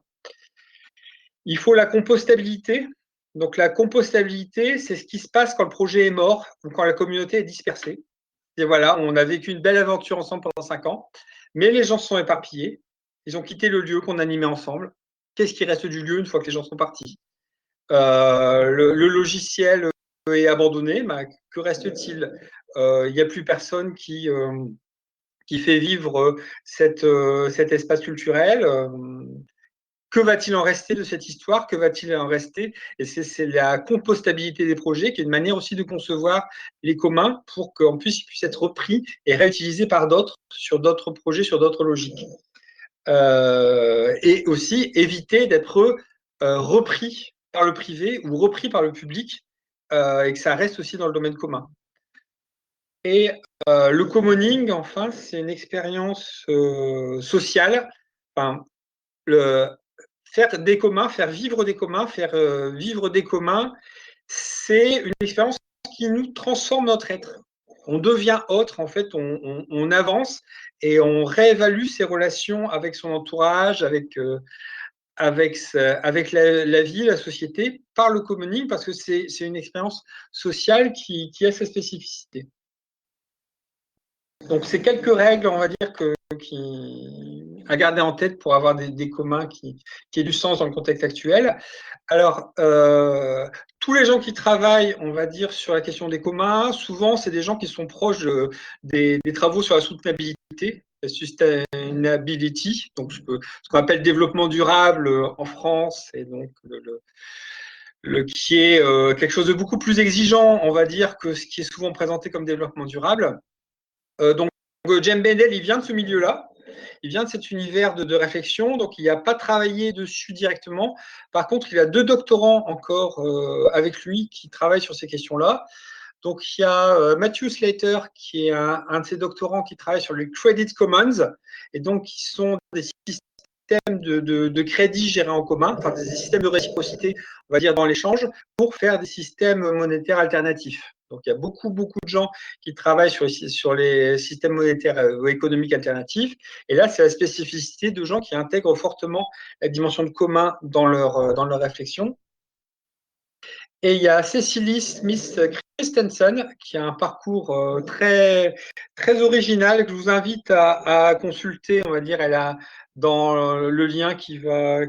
Il faut la compostabilité. Donc, la compostabilité, c'est ce qui se passe quand le projet est mort ou quand la communauté est dispersée. Et voilà, on a vécu une belle aventure ensemble pendant 5 ans, mais les gens se sont éparpillés. Ils ont quitté le lieu qu'on animait ensemble. Qu'est-ce qui reste du lieu une fois que les gens sont partis? Le logiciel est abandonné. Que reste-t-il? Il n'y a plus personne qui fait vivre cet espace culturel. Que va-t-il en rester de cette histoire? Que va-t-il en rester? Et c'est la compostabilité des projets qui est une manière aussi de concevoir les communs pour qu'en plus ils puissent être repris et réutilisés par d'autres sur d'autres projets, sur d'autres logiques. Et aussi éviter d'être repris par le privé ou repris par le public et que ça reste aussi dans le domaine commun. Et le commoning, enfin, c'est une expérience sociale. Enfin, faire des communs, faire vivre des communs, c'est une expérience qui nous transforme notre être. On devient autre, en fait, on avance et on réévalue ses relations avec son entourage, avec la vie, la société, par le commoning, parce que c'est une expérience sociale qui a sa spécificité. Donc, c'est quelques règles, on va dire, à garder en tête pour avoir des communs qui aient du sens dans le contexte actuel. Alors, tous les gens qui travaillent, on va dire, sur la question des communs, souvent, c'est des gens qui sont proches des travaux sur la soutenabilité, la sustainability, donc ce qu'on appelle développement durable en France, et donc qui est quelque chose de beaucoup plus exigeant, on va dire, que ce qui est souvent présenté comme développement durable. Donc, Jem Bendel, il vient de ce milieu-là, il vient de cet univers de réflexion, donc il n'a pas travaillé dessus directement. Par contre, il a 2 doctorants encore avec lui qui travaillent sur ces questions-là. Donc, il y a Matthew Slater, qui est un de ces doctorants qui travaille sur les Credit Commons, et donc qui sont des systèmes de crédit gérés en commun, enfin des systèmes de réciprocité, on va dire, dans l'échange, pour faire des systèmes monétaires alternatifs. Donc, il y a beaucoup de gens qui travaillent sur les systèmes monétaires ou économiques alternatifs. Et là, c'est la spécificité de gens qui intègrent fortement la dimension de commun dans leur réflexion. Et il y a Cecily Smith Christensen, qui a un parcours très original que je vous invite à consulter. On va dire, elle a dans le lien qui va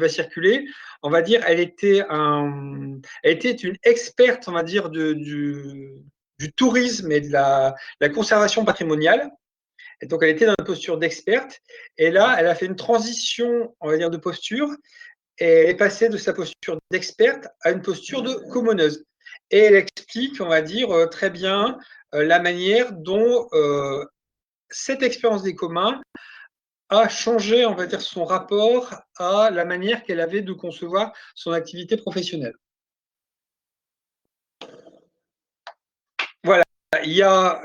circuler. On va dire, elle était une experte, on va dire, du tourisme et de la conservation patrimoniale. Et donc, elle était dans une posture d'experte. Et là, elle a fait une transition, on va dire, de posture. Et elle est passée de sa posture d'experte à une posture de commoneuse. Et elle explique, on va dire, très bien la manière dont cette expérience des communs a changé, on va dire, son rapport à la manière qu'elle avait de concevoir son activité professionnelle. Voilà.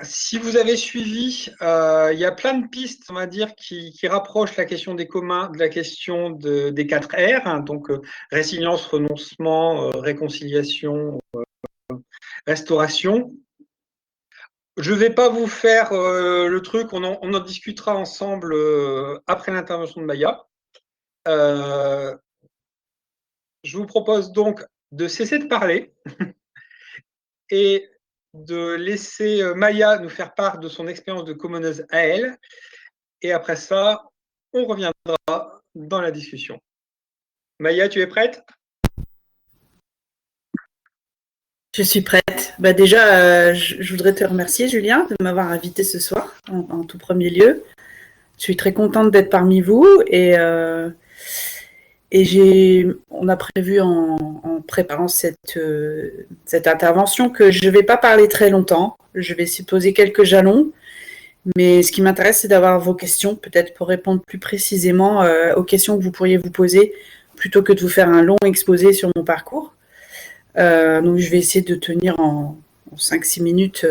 Si vous avez suivi, il y a plein de pistes, on va dire, qui rapprochent la question des communs de la question des 4 R, hein, donc résilience, renoncement, réconciliation, restauration. Je ne vais pas vous faire le truc, on en discutera ensemble après l'intervention de Maya. Je vous propose donc de cesser de parler et de laisser Maya nous faire part de son expérience de commoneuse à elle. Et après ça, on reviendra dans la discussion. Maya, tu es prête? Je suis prête. Bah déjà, je voudrais te remercier, Julien, de m'avoir invité ce soir, en tout premier lieu. Je suis très contente d'être parmi vous et on a prévu en préparant cette intervention que je ne vais pas parler très longtemps. Je vais essayer de poser quelques jalons, mais ce qui m'intéresse, c'est d'avoir vos questions, peut-être pour répondre plus précisément aux questions que vous pourriez vous poser, plutôt que de vous faire un long exposé sur mon parcours. Donc, je vais essayer de tenir en 5-6 minutes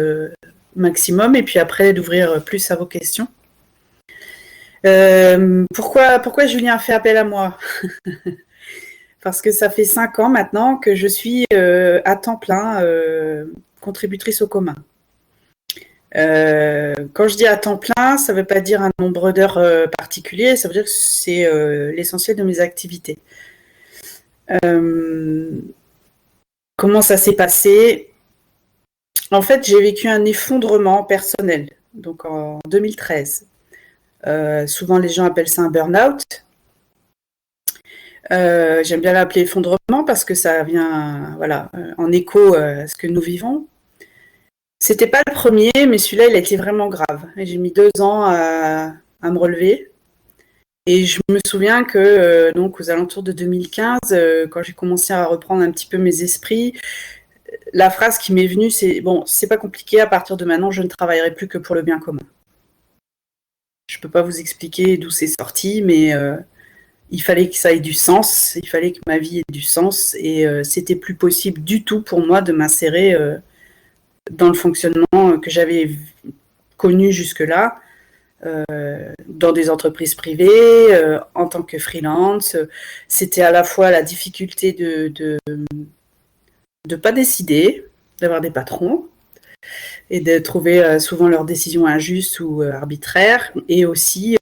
maximum, et puis après d'ouvrir plus à vos questions. Pourquoi Julien a fait appel à moi? Parce que ça fait 5 ans maintenant que je suis à temps plein contributrice au commun. Quand je dis à temps plein, ça ne veut pas dire un nombre d'heures particulier, ça veut dire que c'est l'essentiel de mes activités. Comment ça s'est passé? En fait, j'ai vécu un effondrement personnel, donc en 2013. Souvent, les gens appellent ça un burn-out. J'aime bien l'appeler effondrement parce que ça vient en écho à ce que nous vivons. C'était pas le premier, mais celui-là, il a été vraiment grave. J'ai mis 2 ans à me relever. Et je me souviens que, donc, aux alentours de 2015, quand j'ai commencé à reprendre un petit peu mes esprits, la phrase qui m'est venue, c'est « Bon, c'est pas compliqué, à partir de maintenant, je ne travaillerai plus que pour le bien commun. » Je ne peux pas vous expliquer d'où c'est sorti, mais il fallait que ça ait du sens, il fallait que ma vie ait du sens, et c'était plus possible du tout pour moi de m'insérer dans le fonctionnement que j'avais connu jusque-là, dans des entreprises privées, en tant que freelance. C'était à la fois la difficulté de pas décider, d'avoir des patrons, et de trouver souvent leurs décisions injustes ou arbitraires, et aussi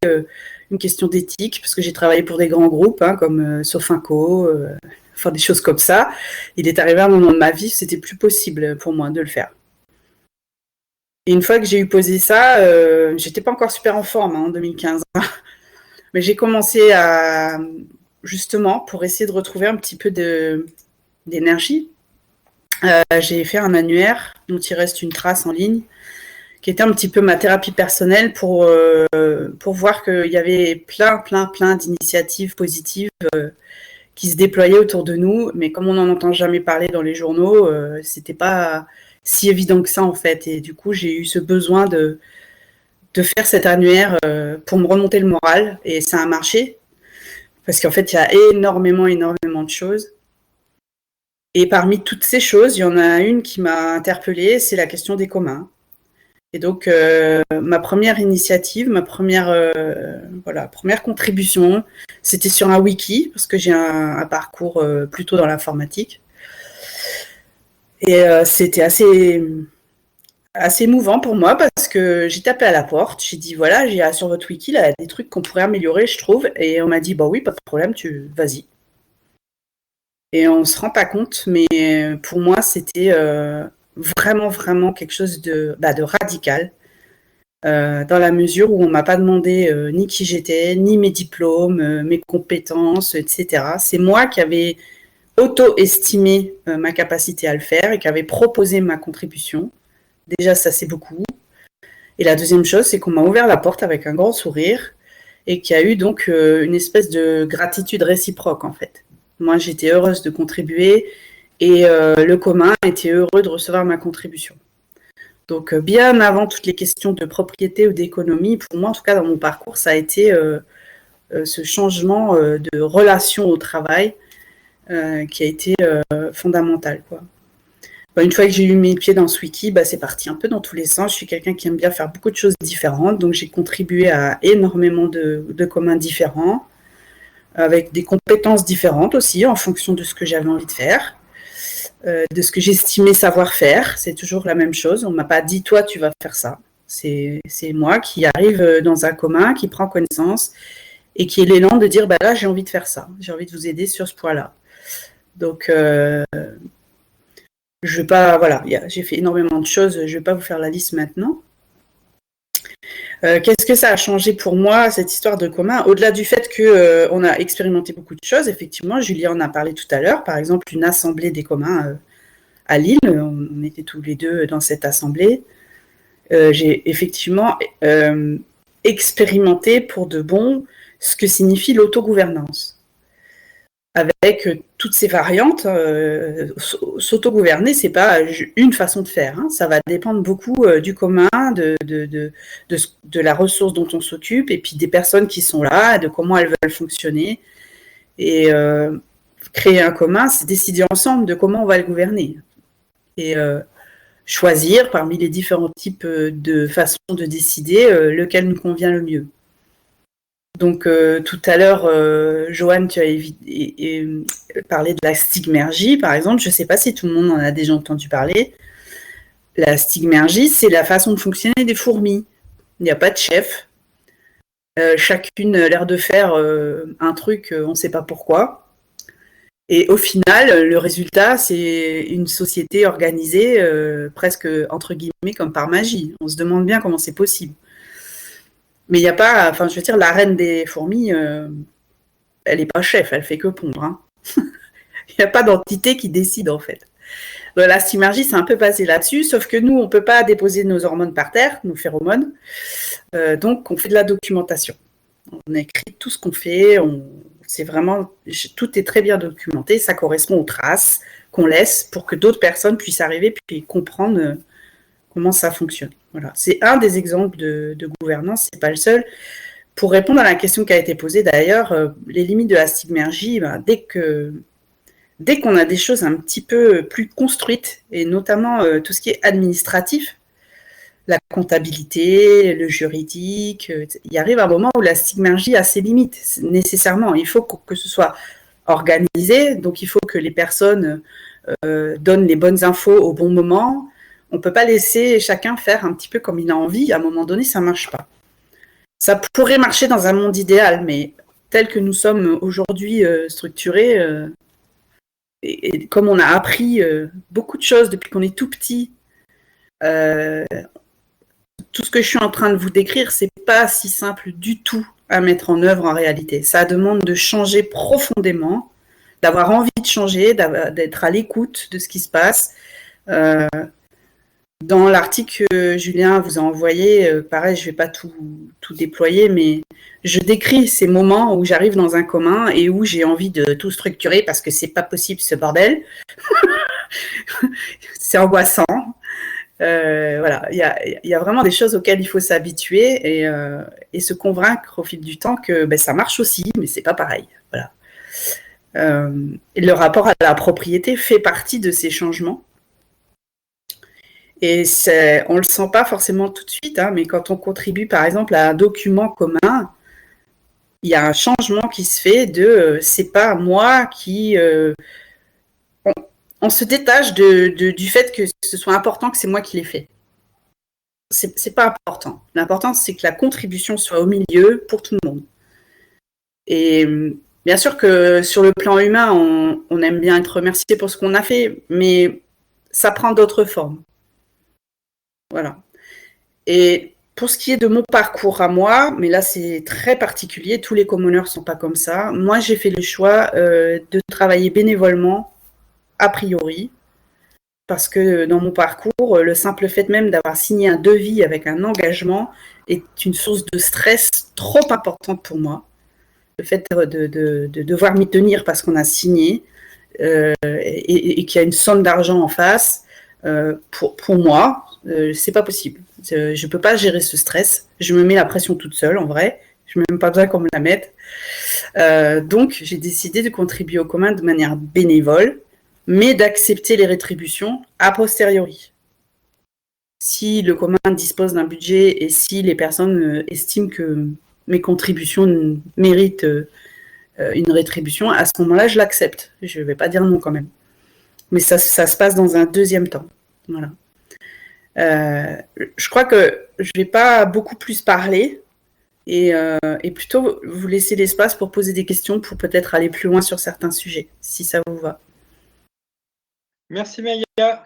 une question d'éthique, parce que j'ai travaillé pour des grands groupes, comme Sofinco, enfin des choses comme ça. Il est arrivé un moment de ma vie où c'était plus possible pour moi de le faire. Et une fois que j'ai eu posé ça, j'étais pas encore super en forme en 2015, mais j'ai commencé à, justement, pour essayer de retrouver un petit peu d'énergie, j'ai fait un annuaire dont il reste une trace en ligne, qui était un petit peu ma thérapie personnelle pour voir qu'il y avait plein d'initiatives positives qui se déployaient autour de nous, mais comme on n'en entend jamais parler dans les journaux, c'était pas si évident que ça en fait. Et du coup, j'ai eu ce besoin de faire cet annuaire pour me remonter le moral, et ça a marché, parce qu'en fait, il y a énormément de choses. Et parmi toutes ces choses, il y en a une qui m'a interpellée, c'est la question des communs. Et donc, ma première initiative, ma première contribution, c'était sur un wiki, parce que j'ai un parcours plutôt dans l'informatique. Et c'était assez émouvant pour moi, parce que j'ai tapé à la porte, j'ai dit, voilà, j'ai sur votre wiki, là, il y a des trucs qu'on pourrait améliorer, je trouve. Et on m'a dit, bah oui, pas de problème, vas-y. Et on se rend pas compte, mais pour moi, c'était vraiment, vraiment quelque chose de radical, dans la mesure où on m'a pas demandé ni qui j'étais, ni mes diplômes, mes compétences, etc. C'est moi qui avais auto-estimé ma capacité à le faire et qui avait proposé ma contribution. Déjà, ça, c'est beaucoup. Et la deuxième chose, c'est qu'on m'a ouvert la porte avec un grand sourire et qu'il y a eu donc une espèce de gratitude réciproque, en fait. Moi, j'étais heureuse de contribuer et le commun était heureux de recevoir ma contribution. Donc, bien avant toutes les questions de propriété ou d'économie, pour moi, en tout cas, dans mon parcours, ça a été ce changement de relation au travail qui a été fondamental, quoi. Une fois que j'ai eu mes pieds dans ce wiki, c'est parti un peu dans tous les sens. Je suis quelqu'un qui aime bien faire beaucoup de choses différentes, donc j'ai contribué à énormément de communs différents, avec des compétences différentes aussi, en fonction de ce que j'avais envie de faire, de ce que j'estimais savoir faire. C'est toujours la même chose. On ne m'a pas dit, toi, tu vas faire ça. C'est moi qui arrive dans un commun, qui prend connaissance et qui est l'élan de dire, là, j'ai envie de faire ça. J'ai envie de vous aider sur ce point-là. Donc, je vais pas, voilà, j'ai fait énormément de choses. Je ne vais pas vous faire la liste maintenant. Qu'est-ce que ça a changé pour moi, cette histoire de commun? Au-delà du fait qu'on a expérimenté beaucoup de choses, effectivement, Julien en a parlé tout à l'heure, par exemple, une assemblée des communs à Lille, on était tous les deux dans cette assemblée. J'ai effectivement expérimenté pour de bon ce que signifie l'autogouvernance. Avec toutes ces variantes, s'autogouverner, c'est pas une façon de faire. Ça va dépendre beaucoup du commun, de la ressource dont on s'occupe, et puis des personnes qui sont là, de comment elles veulent fonctionner. Et créer un commun, c'est décider ensemble de comment on va le gouverner. Et choisir parmi les différents types de façons de décider lequel nous convient le mieux. Donc, tout à l'heure, Joanne, tu as parlé de la stigmergie, par exemple. Je ne sais pas si tout le monde en a déjà entendu parler. La stigmergie, c'est la façon de fonctionner des fourmis. Il n'y a pas de chef. Chacune a l'air de faire un truc, on ne sait pas pourquoi. Et au final, le résultat, c'est une société organisée presque, entre guillemets, comme par magie. On se demande bien comment c'est possible. Mais il n'y a pas, je veux dire, la reine des fourmis, elle n'est pas chef, elle fait que pondre. Il n'y a pas d'entité qui décide, en fait. La stigmergie, c'est un peu basé là-dessus, sauf que nous, on ne peut pas déposer nos hormones par terre, nos phéromones, donc on fait de la documentation. On écrit tout ce qu'on fait, c'est vraiment, tout est très bien documenté, ça correspond aux traces qu'on laisse pour que d'autres personnes puissent arriver puis comprendre comment ça fonctionne. Voilà. C'est un des exemples de gouvernance, c'est pas le seul. Pour répondre à la question qui a été posée d'ailleurs, les limites de la stigmergie, dès qu'on a des choses un petit peu plus construites, et notamment tout ce qui est administratif, la comptabilité, le juridique, il arrive un moment où la stigmergie a ses limites, nécessairement. Il faut que ce soit organisé, donc il faut que les personnes donnent les bonnes infos au bon moment. On ne peut pas laisser chacun faire un petit peu comme il a envie. À un moment donné, ça ne marche pas. Ça pourrait marcher dans un monde idéal, mais tel que nous sommes aujourd'hui structurés, et comme on a appris beaucoup de choses depuis qu'on est tout petit, tout ce que je suis en train de vous décrire, c'est pas si simple du tout à mettre en œuvre en réalité. Ça demande de changer profondément, d'avoir envie de changer, d'être à l'écoute de ce qui se passe. Dans l'article que Julien vous a envoyé, pareil, je ne vais pas tout déployer, mais je décris ces moments où j'arrive dans un commun et où j'ai envie de tout structurer parce que c'est pas possible ce bordel. C'est angoissant. Voilà, il y a vraiment des choses auxquelles il faut s'habituer et se convaincre au fil du temps que ça marche aussi, mais c'est pas pareil. Voilà. Et le rapport à la propriété fait partie de ces changements. Et on ne le sent pas forcément tout de suite, hein, mais quand on contribue par exemple à un document commun, il y a un changement qui se fait c'est pas moi qui... on se détache du fait que ce soit important que c'est moi qui l'ai fait. C'est pas important. L'important, c'est que la contribution soit au milieu pour tout le monde. Et bien sûr que sur le plan humain, on aime bien être remercié pour ce qu'on a fait, mais ça prend d'autres formes. Voilà. Et pour ce qui est de mon parcours à moi, mais là c'est très particulier, tous les commoners ne sont pas comme ça. Moi j'ai fait le choix de travailler bénévolement, a priori, parce que dans mon parcours, le simple fait même d'avoir signé un devis avec un engagement est une source de stress trop importante pour moi. Le fait de devoir m'y tenir parce qu'on a signé et qu'il y a une somme d'argent en face, pour moi, c'est pas possible. Je peux pas gérer ce stress. Je me mets la pression toute seule, en vrai. Je n'ai même pas besoin qu'on me la mette. Donc, j'ai décidé de contribuer au commun de manière bénévole, mais d'accepter les rétributions a posteriori. Si le commun dispose d'un budget et si les personnes estiment que mes contributions méritent une rétribution, à ce moment-là, je l'accepte. Je ne vais pas dire non quand même. Mais ça se passe dans un deuxième temps. Voilà. Je crois que je ne vais pas beaucoup plus parler et plutôt vous laisser l'espace pour poser des questions pour peut-être aller plus loin sur certains sujets, si ça vous va. Merci Maya.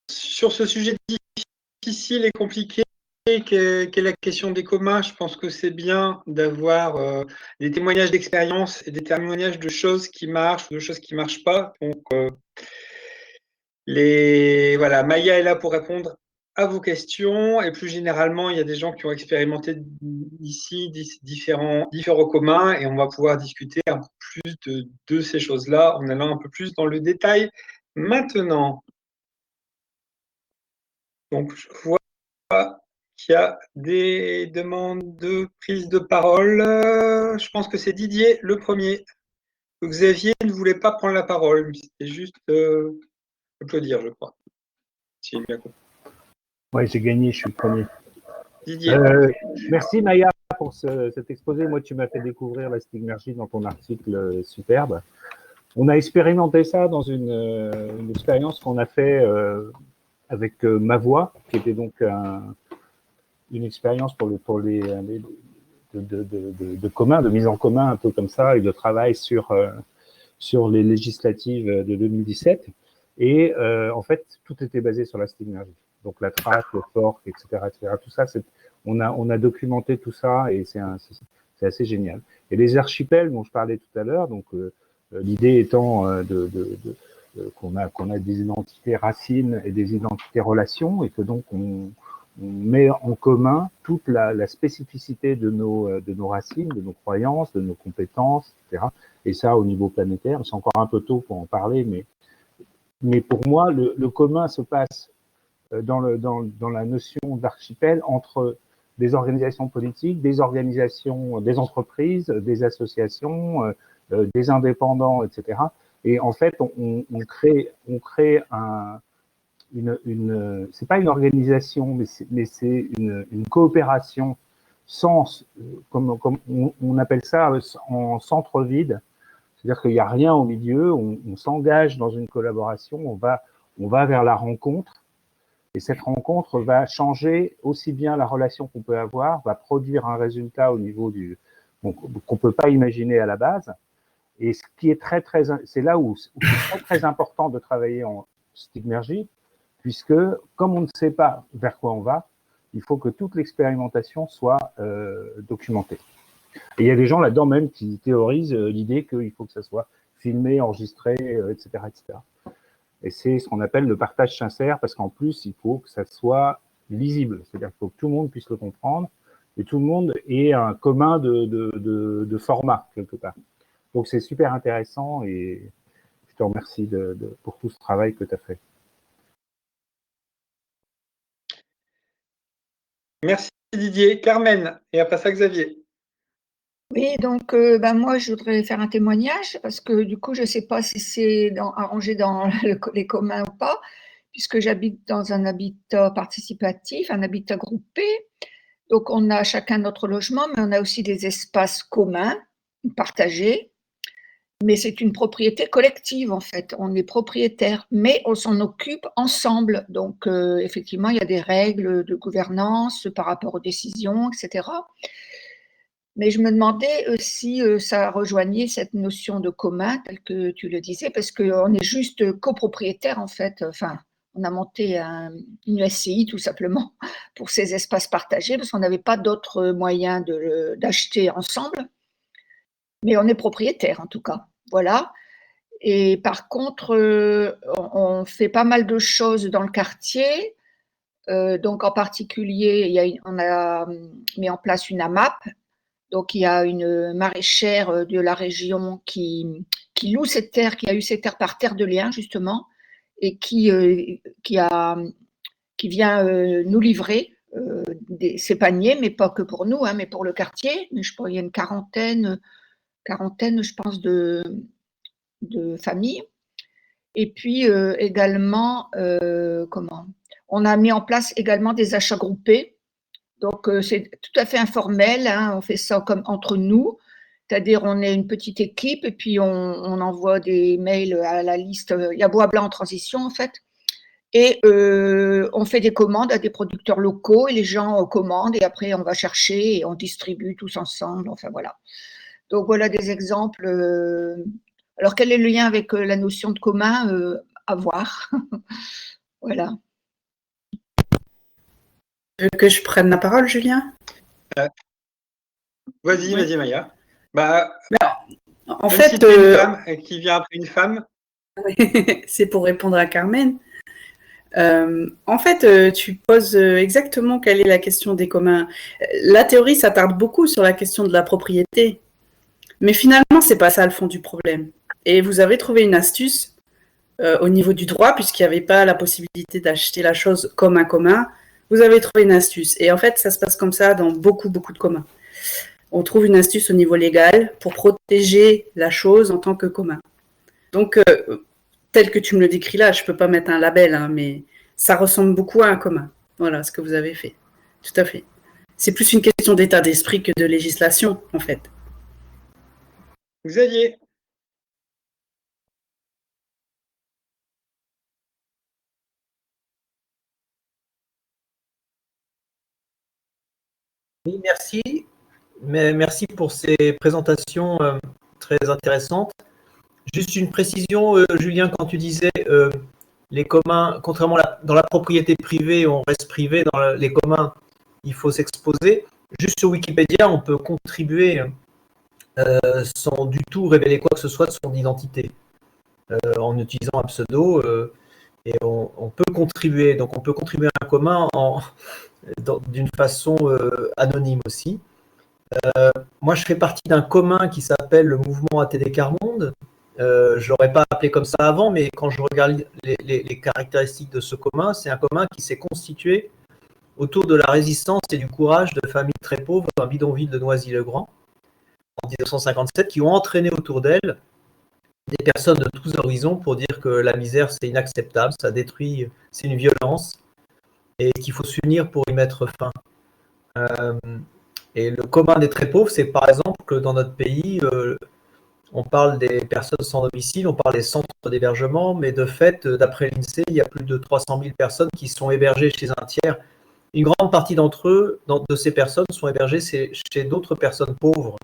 Sur ce sujet difficile et compliqué qu'est la question des communs, je pense que c'est bien d'avoir des témoignages d'expérience et des témoignages de choses qui marchent, de choses qui ne marchent pas. Donc, voilà, Maya est là pour répondre à vos questions et plus généralement, il y a des gens qui ont expérimenté ici différents communs et on va pouvoir discuter un peu plus de ces choses-là en allant un peu plus dans le détail maintenant. Donc, je vois qu'il y a des demandes de prise de parole. Je pense que c'est Didier le premier. Xavier ne voulait pas prendre la parole, c'était juste applaudir, je crois. Si j'ai bien compris. Oui, j'ai gagné, je suis le premier. Didier. Merci Maya pour cet exposé. Moi, tu m'as fait découvrir la stigmergie dans ton article superbe. On a expérimenté ça dans une expérience qu'on a fait avec Ma Voix, qui était donc une expérience pour les de commun, de mise en commun un peu comme ça, et de travail sur les législatives de 2017. Et en fait, tout était basé sur la stigmergie. Donc la trace, le fork, etc., tout ça, on a documenté tout ça et c'est assez génial. Et les archipels dont je parlais tout à l'heure, donc l'idée étant qu'on a des identités racines et des identités relations et que donc on met en commun toute la spécificité de nos racines, de nos croyances, de nos compétences, etc. Et ça au niveau planétaire, c'est encore un peu tôt pour en parler, mais pour moi, le commun se passe dans la notion d'archipel entre des organisations politiques, des organisations, des entreprises, des associations, des indépendants, etc. Et en fait, on crée c'est pas une organisation, mais c'est une coopération comme on appelle ça en centre vide. C'est-à-dire qu'il n'y a rien au milieu, on s'engage dans une collaboration, on va vers la rencontre, et cette rencontre va changer aussi bien la relation qu'on peut avoir, va produire un résultat au niveau qu'on peut pas imaginer à la base. Et ce qui est c'est là où c'est très important de travailler en stigmergie, puisque comme on ne sait pas vers quoi on va, il faut que toute l'expérimentation soit documentée. Et il y a des gens là-dedans même qui théorisent l'idée qu'il faut que ça soit filmé, enregistré, etc., etc. Et c'est ce qu'on appelle le partage sincère, parce qu'en plus, il faut que ça soit lisible. C'est-à-dire qu'il faut que tout le monde puisse le comprendre et tout le monde ait un commun de format, quelque part. Donc, c'est super intéressant et je te remercie pour tout ce travail que tu as fait. Merci Didier. Carmen, et après ça Xavier. Oui, donc moi, je voudrais faire un témoignage parce que du coup, je ne sais pas si c'est arrangé dans les communs ou pas, puisque j'habite dans un habitat participatif, un habitat groupé. Donc, on a chacun notre logement, mais on a aussi des espaces communs, partagés. Mais c'est une propriété collective, en fait. On est propriétaire, mais on s'en occupe ensemble. Donc, effectivement, il y a des règles de gouvernance par rapport aux décisions, etc. Mais je me demandais si ça rejoignait cette notion de commun, telle que tu le disais, parce qu'on est juste copropriétaire, en fait. Enfin, on a monté une SCI, tout simplement, pour ces espaces partagés, parce qu'on n'avait pas d'autres moyens d'acheter ensemble. Mais on est propriétaire, en tout cas. Voilà. Et par contre, on fait pas mal de choses dans le quartier. Donc, en particulier, on a mis en place une AMAP. Donc, il y a une maraîchère de la région qui loue cette terre, qui a eu cette terre par Terre de Liens, justement, et qui vient nous livrer ces paniers, mais pas que pour nous, hein, mais pour le quartier. Mais je pense qu'il y a une quarantaine, je pense, de familles. Et puis également, on a mis en place également des achats groupés. Donc c'est tout à fait informel, hein, on fait ça comme entre nous, c'est-à-dire on est une petite équipe et puis on envoie des mails à la liste. Il y a Bois Blanc en transition en fait. Et on fait des commandes à des producteurs locaux et les gens commandent et après on va chercher et on distribue tous ensemble. Enfin voilà. Donc voilà des exemples. Alors quel est le lien avec la notion de commun? À voir. Voilà. Tu veux que je prenne la parole, Julien? Vas-y, Oui. vas-y Maya. Bah, En même fait, si tu es une femme et qui vient après une femme. c'est pour répondre à Carmen. En fait, tu poses exactement quelle est la question des communs. La théorie s'attarde beaucoup sur la question de la propriété, mais finalement, c'est pas ça le fond du problème. Et vous avez trouvé une astuce au niveau du droit, puisqu'il n'y avait pas la possibilité d'acheter la chose comme un commun. Vous avez trouvé une astuce. Et en fait, ça se passe comme ça dans beaucoup, beaucoup de communs. On trouve une astuce au niveau légal pour protéger la chose en tant que commun. Donc, tel que tu me le décris là, je ne peux pas mettre un label, hein, mais ça ressemble beaucoup à un commun. Voilà ce que vous avez fait. Tout à fait. C'est plus une question d'état d'esprit que de législation, en fait. Xavier. Oui, merci. Merci pour ces présentations très intéressantes. Juste une précision, Julien, quand tu disais les communs, contrairement dans la propriété privée, on reste privé, dans les communs, il faut s'exposer. Juste sur Wikipédia, on peut contribuer sans du tout révéler quoi que ce soit de son identité en utilisant un pseudo et on peut contribuer. Donc on peut contribuer à un commun d'une façon anonyme aussi. Moi, je fais partie d'un commun qui s'appelle le mouvement ATD Quart Monde. Je ne l'aurais pas appelé comme ça avant, mais quand je regarde les caractéristiques de ce commun, c'est un commun qui s'est constitué autour de la résistance et du courage de familles très pauvres d'un bidonville de Noisy-le-Grand en 1957, qui ont entraîné autour d'elles des personnes de tous horizons pour dire que la misère, c'est inacceptable, ça détruit, c'est une violence, et qu'il faut s'unir pour y mettre fin. Et le commun des très pauvres, c'est par exemple que dans notre pays, on parle des personnes sans domicile, on parle des centres d'hébergement, mais de fait, d'après l'INSEE, il y a plus de 300 000 personnes qui sont hébergées chez un tiers. Une grande partie d'entre eux, de ces personnes, sont hébergées chez d'autres personnes pauvres.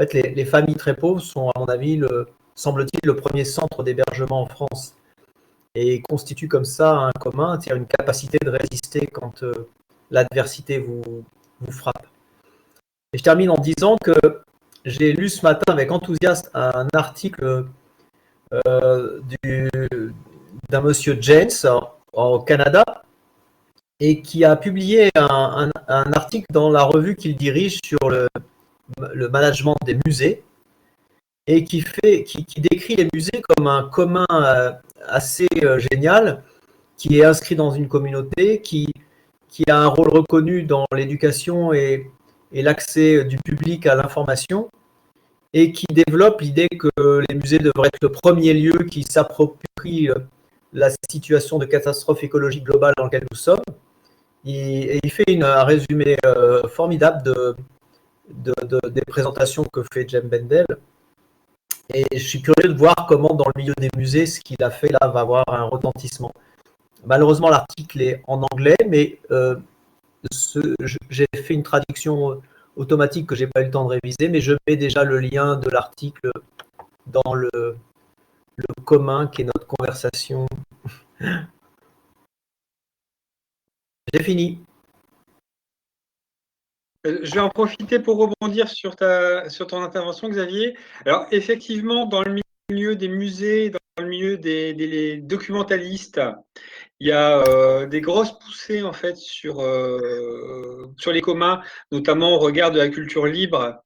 En fait, les familles très pauvres sont, à mon avis, semble-t-il, le premier centre d'hébergement en France. Et constituent comme ça un commun, c'est-à-dire une capacité de résister quand l'adversité vous frappe. Et je termine en disant que j'ai lu ce matin avec enthousiasme un article d'un monsieur James au Canada et qui a publié un article dans la revue qu'il dirige sur le management des musées et qui décrit les musées comme un commun assez génial qui est inscrit dans une communauté, qui qui a un rôle reconnu dans l'éducation et l'accès du public à l'information, et qui développe l'idée que les musées devraient être le premier lieu qui s'approprie la situation de catastrophe écologique globale dans laquelle nous sommes. Et il fait un résumé formidable des présentations que fait Jem Bendel. Et je suis curieux de voir comment, dans le milieu des musées, ce qu'il a fait là va avoir un retentissement. Malheureusement, l'article est en anglais, mais j'ai fait une traduction automatique que je n'ai pas eu le temps de réviser, mais je mets déjà le lien de l'article dans le commun qui est notre conversation. J'ai fini. Je vais en profiter pour rebondir sur ton intervention, Xavier. Alors, effectivement, dans le milieu des musées, dans le milieu des documentalistes, il y a des grosses poussées en fait sur les communs, notamment au regard de la culture libre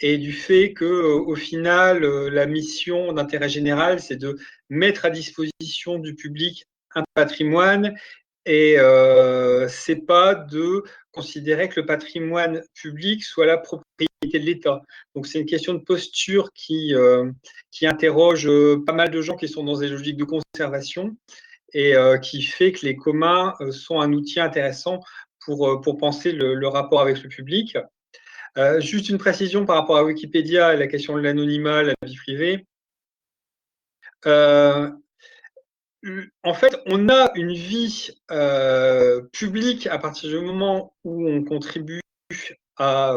et du fait que, au final, la mission d'intérêt général, c'est de mettre à disposition du public un patrimoine. Et c'est pas de considérer que le patrimoine public soit la propriété de l'État. Donc c'est une question de posture qui interroge pas mal de gens qui sont dans des logiques de conservation et qui fait que les communs sont un outil intéressant pour penser le rapport avec le public. Juste une précision par rapport à Wikipédia et la question de l'anonymat, la vie privée. En fait, on a une vie publique à partir du moment où on contribue à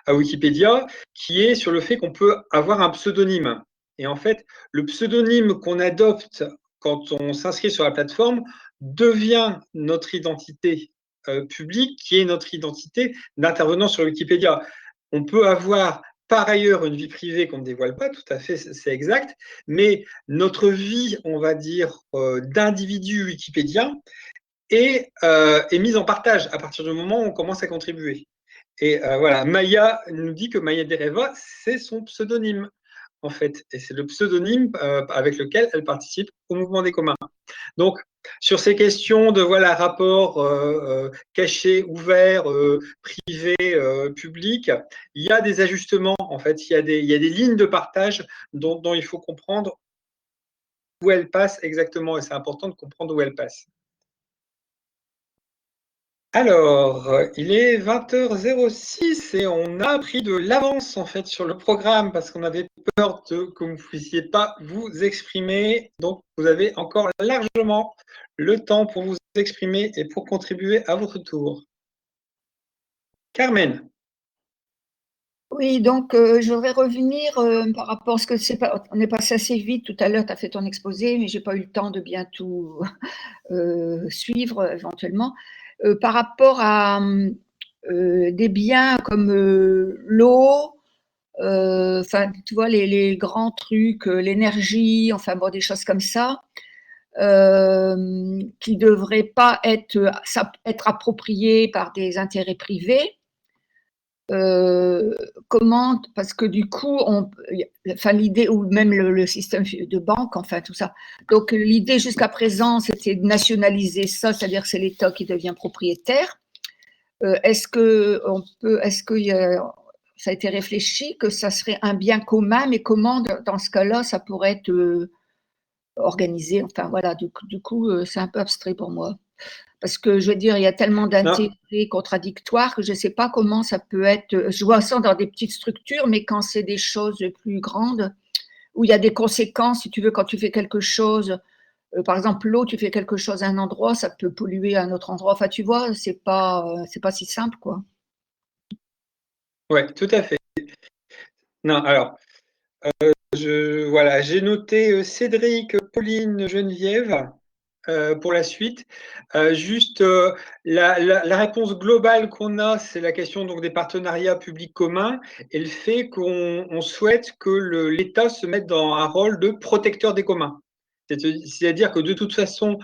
Wikipédia, qui est sur le fait qu'on peut avoir un pseudonyme. Et en fait, le pseudonyme qu'on adopte quand on s'inscrit sur la plateforme devient notre identité publique, qui est notre identité d'intervenant sur Wikipédia. On peut avoir par ailleurs une vie privée qu'on ne dévoile pas, tout à fait, c'est exact, mais notre vie, on va dire, d'individu wikipédien est mise en partage à partir du moment où on commence à contribuer. Et voilà, Maya nous dit que Maya Dereva, c'est son pseudonyme, en fait, et c'est le pseudonyme avec lequel elle participe au mouvement des communs. Donc, sur ces questions de rapport caché, ouvert, privé, public, il y a des ajustements, en fait, il y a des lignes de partage dont il faut comprendre où elles passent exactement, et c'est important de comprendre où elles passent. Alors, il est 20h06 et on a pris de l'avance en fait sur le programme parce qu'on avait peur que vous ne puissiez pas vous exprimer. Donc, vous avez encore largement le temps pour vous exprimer et pour contribuer à votre tour. Carmen. Oui, donc je voudrais revenir par rapport à ce que on est passé assez vite tout à l'heure, tu as fait ton exposé, mais je n'ai pas eu le temps de bien tout suivre éventuellement. Par rapport à des biens comme l'eau, enfin, tu vois, les grands trucs, l'énergie, enfin, bon, des choses comme ça, qui ne devraient pas être appropriées par des intérêts privés. Comment, parce que du coup, enfin l'idée, ou même le système de banque, enfin tout ça. Donc l'idée jusqu'à présent, c'était de nationaliser ça, c'est-à-dire que c'est l'État qui devient propriétaire. Est-ce que ça a été réfléchi que ça serait un bien commun, mais comment dans ce cas-là, ça pourrait être organisé? Enfin voilà, du coup, c'est un peu abstrait pour moi. Parce que je veux dire, il y a tellement d'intérêts contradictoires que je ne sais pas comment ça peut être. Je vois ça dans des petites structures, mais quand c'est des choses plus grandes, où il y a des conséquences, si tu veux, quand tu fais quelque chose, par exemple l'eau, tu fais quelque chose à un endroit, ça peut polluer à un autre endroit. Enfin, tu vois, c'est pas si simple, quoi. Oui, tout à fait. Non, alors, j'ai noté Cédric, Pauline, Geneviève. Pour la suite. Juste la réponse globale qu'on a, c'est la question donc des partenariats publics communs et le fait qu'on souhaite que l'État se mette dans un rôle de protecteur des communs. C'est-à-dire que de toute façon,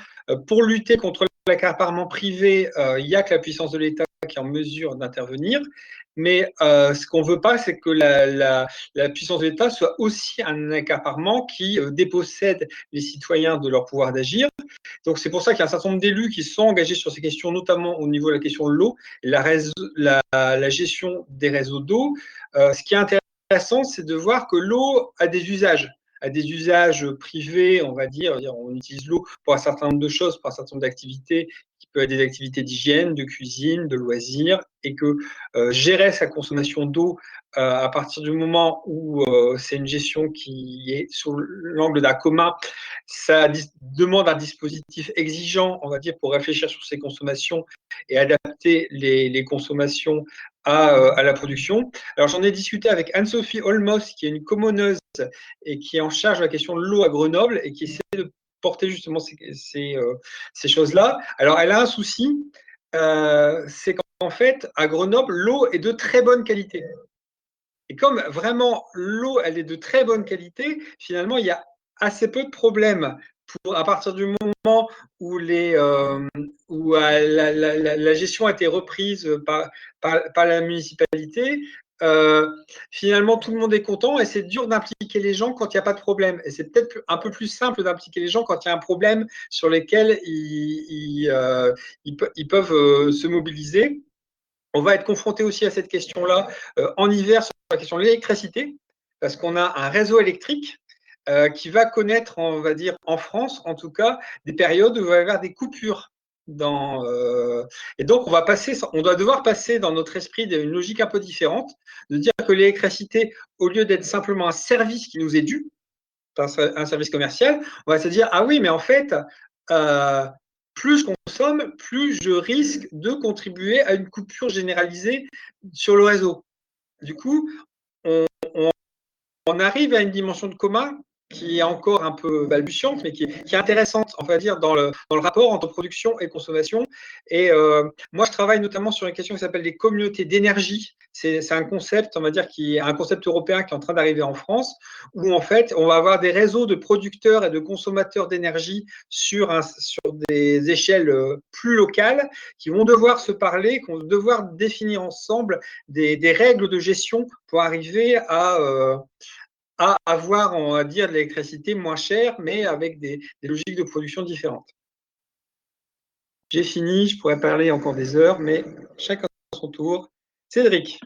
pour lutter contre l'accaparement privé, il n'y a que la puissance de l'État qui est en mesure d'intervenir. Mais ce qu'on ne veut pas, c'est que la puissance de l'État soit aussi un accaparement qui dépossède les citoyens de leur pouvoir d'agir. Donc c'est pour ça qu'il y a un certain nombre d'élus qui sont engagés sur ces questions, notamment au niveau de la question de l'eau et la gestion des réseaux d'eau. Ce qui est intéressant, c'est de voir que l'eau a des usages privés, on va dire. On utilise l'eau pour un certain nombre de choses, pour un certain nombre d'activités, qui peuvent être des activités d'hygiène, de cuisine, de loisirs, et que gérer sa consommation d'eau à partir du moment où c'est une gestion qui est sous l'angle d'un commun, ça demande un dispositif exigeant, on va dire, pour réfléchir sur ses consommations et adapter les consommations à la production. Alors j'en ai discuté avec Anne-Sophie Olmos, qui est une commoneuse et qui est en charge de la question de l'eau à Grenoble et qui essaie de porter justement ces choses-là. Alors elle a un souci, c'est qu'en fait, à Grenoble, l'eau est de très bonne qualité. Et comme vraiment l'eau, elle est de très bonne qualité, finalement, il y a assez peu de problèmes à partir du moment où la gestion a été reprise par la municipalité. Finalement, tout le monde est content et c'est dur d'impliquer les gens quand il n'y a pas de problème. Et c'est peut-être un peu plus simple d'impliquer les gens quand il y a un problème sur lequel ils peuvent se mobiliser. On va être confronté aussi à cette question-là en hiver sur la question de l'électricité, parce qu'on a un réseau électrique qui va connaître, on va dire, en France, en tout cas, des périodes où il va y avoir des coupures. Et donc, on doit devoir passer dans notre esprit une logique un peu différente, de dire que l'électricité, au lieu d'être simplement un service qui nous est dû, un service commercial, on va se dire, ah oui, mais en fait, plus je consomme, plus je risque de contribuer à une coupure généralisée sur le réseau. Du coup, on arrive à une dimension de commun qui est encore un peu balbutiante, mais qui est intéressante, on va dire, dans le rapport entre production et consommation. Et moi, je travaille notamment sur une question qui s'appelle les communautés d'énergie. C'est un concept, on va dire, qui est un concept européen qui est en train d'arriver en France, où en fait, on va avoir des réseaux de producteurs et de consommateurs d'énergie sur des échelles plus locales, qui vont devoir se parler, qui vont devoir définir ensemble des règles de gestion pour arriver à avoir, on va dire, de l'électricité moins chère, mais avec des logiques de production différentes. J'ai fini, je pourrais parler encore des heures, mais chacun à son tour. Cédric.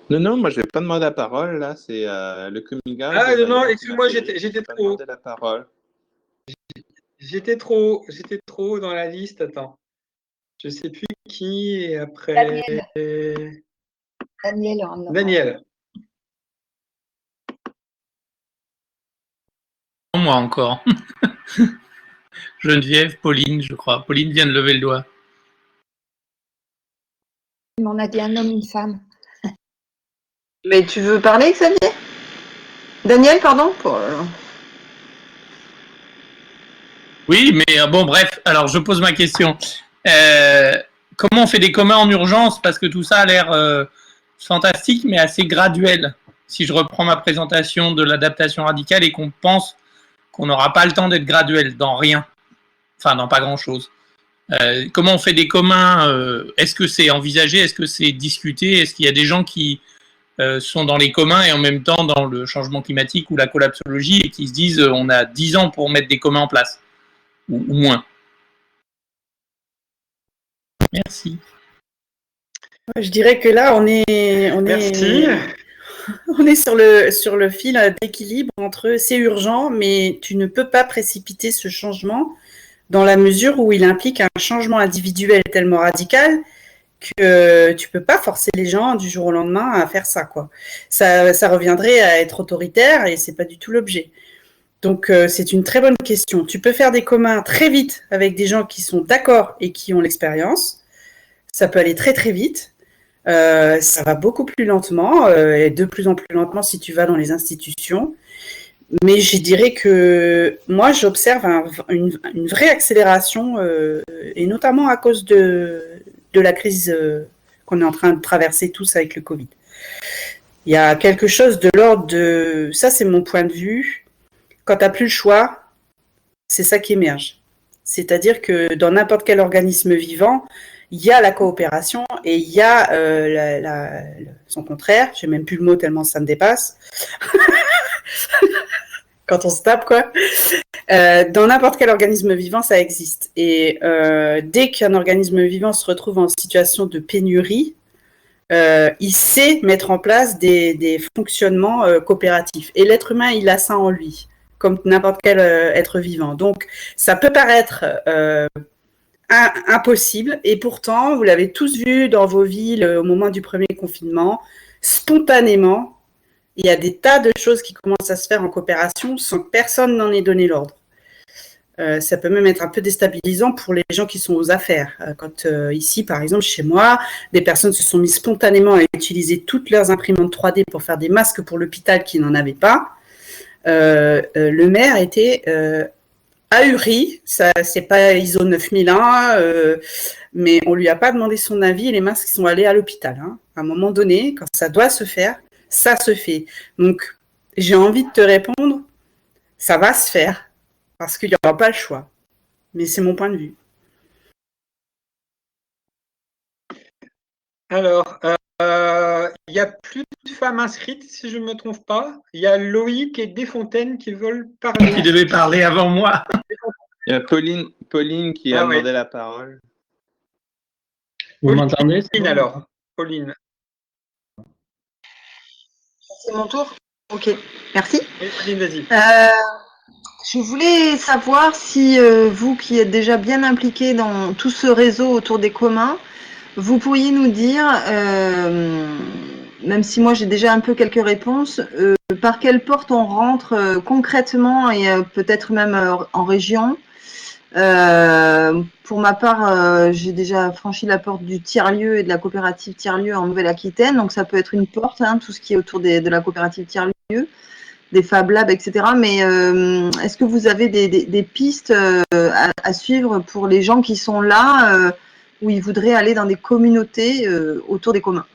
Non, moi je vais pas demander la parole, là, c'est le coming out. Ah non, excuse-moi, j'étais trop. La parole. J'étais trop dans la liste, attends. Je ne sais plus qui est après. Daniel. Moi encore. Geneviève, Pauline, je crois. Pauline vient de lever le doigt. On a dit un homme, une femme. Mais tu veux parler, Xavier? Daniel, pardon Oui, mais bon, bref, alors je pose ma question. Comment on fait des communs en urgence? Parce que tout ça a l'air fantastique, mais assez graduel. Si je reprends ma présentation de l'adaptation radicale et qu'on pense qu'on n'aura pas le temps d'être graduel dans rien, enfin dans pas grand-chose. Comment on fait des communs? Est-ce que c'est envisagé? Est-ce que c'est discuté? Est-ce qu'il y a des gens qui sont dans les communs et en même temps dans le changement climatique ou la collapsologie et qui se disent on a 10 ans pour mettre des communs en place ou moins? Merci. Je dirais que là, on est sur le fil d'équilibre entre c'est urgent, mais tu ne peux pas précipiter ce changement dans la mesure où il implique un changement individuel tellement radical que tu peux pas forcer les gens du jour au lendemain à faire ça, quoi. Ça reviendrait à être autoritaire et c'est pas du tout l'objet. Donc, c'est une très bonne question. Tu peux faire des communs très vite avec des gens qui sont d'accord et qui ont l'expérience. Ça peut aller très, très vite. Ça va beaucoup plus lentement et de plus en plus lentement si tu vas dans les institutions. Mais je dirais que moi, j'observe une vraie accélération et notamment à cause de la crise qu'on est en train de traverser tous avec le Covid. Il y a quelque chose de l'ordre de... Ça, c'est mon point de vue. Quand tu n'as plus le choix, C'est ça qui émerge. C'est-à-dire que dans n'importe quel organisme vivant, il y a la coopération et il y a son contraire. J'ai même plus le mot tellement ça me dépasse. Quand on se tape, quoi. Dans n'importe quel organisme vivant, ça existe. Et dès qu'un organisme vivant se retrouve en situation de pénurie, il sait mettre en place des fonctionnements coopératifs. Et l'être humain, il a ça en lui, comme n'importe quel être vivant. Donc, ça peut paraître impossible, et pourtant, vous l'avez tous vu dans vos villes au moment du premier confinement, spontanément, il y a des tas de choses qui commencent à se faire en coopération sans que personne n'en ait donné l'ordre. Ça peut même être un peu déstabilisant pour les gens qui sont aux affaires. Quand ici, par exemple, chez moi, des personnes se sont mises spontanément à utiliser toutes leurs imprimantes 3D pour faire des masques pour l'hôpital qui n'en avait pas, le maire était ahuri. Ça, c'est pas ISO 9001, mais on lui a pas demandé son avis et les masques sont allés à l'hôpital. Hein. À un moment donné, quand ça doit se faire, ça se fait. Donc, j'ai envie de te répondre, ça va se faire, parce qu'il n'y aura pas le choix. Mais c'est mon point de vue. Alors, il n'y a plus de femmes inscrites, si je ne me trompe pas. Il y a Loïc et Desfontaines qui veulent parler. Qui devait parler avant moi. Il y a Pauline qui a demandé la parole. Vous m'entendez? Pauline, alors. Pauline. C'est mon tour? Ok, merci. Pauline, vas-y. Je voulais savoir si vous qui êtes déjà bien impliqué dans tout ce réseau autour des communs, vous pourriez nous dire, même si moi j'ai déjà un peu quelques réponses, par quelle porte on rentre concrètement et peut-être même en région. Pour ma part, j'ai déjà franchi la porte du tiers-lieu et de la coopérative tiers-lieu en Nouvelle-Aquitaine, donc ça peut être une porte, hein, tout ce qui est autour de la coopérative tiers-lieu, des Fab Labs, etc. Mais est-ce que vous avez des pistes à suivre pour les gens qui sont là, où ils voudraient aller dans des communautés autour des communs?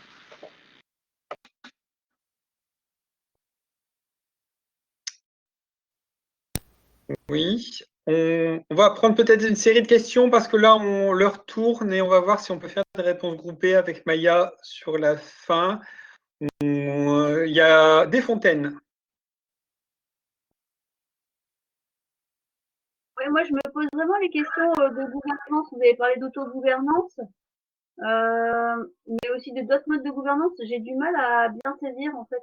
Oui. On va prendre peut-être une série de questions parce que là, l'heure tourne et on va voir si on peut faire des réponses groupées avec Maya sur la fin. Il y a Desfontaines. Ouais, moi, je me pose vraiment les questions de gouvernance. Vous avez parlé d'autogouvernance, mais aussi d'autres modes de gouvernance. J'ai du mal à bien saisir, en fait,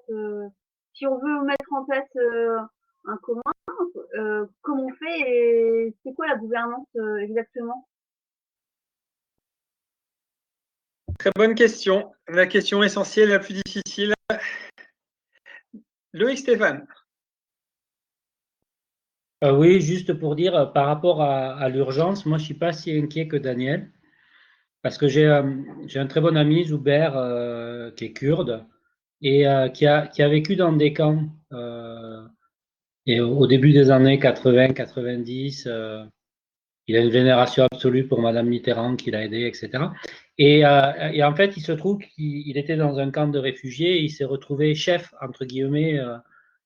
si on veut mettre en place un commun, comment on fait et c'est quoi la gouvernance exactement? Très bonne question. La question essentielle, la plus difficile. Loïc Stéphane. Oui, juste pour dire, par rapport à l'urgence, moi je ne suis pas si inquiet que Daniel, parce que j'ai un très bon ami, Zuber, qui est kurde, et qui a vécu dans des camps. Et au début des années 80-90, il a une vénération absolue pour Madame Mitterrand, qui l'a aidé, etc. Et en fait, il se trouve qu'il était dans un camp de réfugiés, et il s'est retrouvé chef, entre guillemets,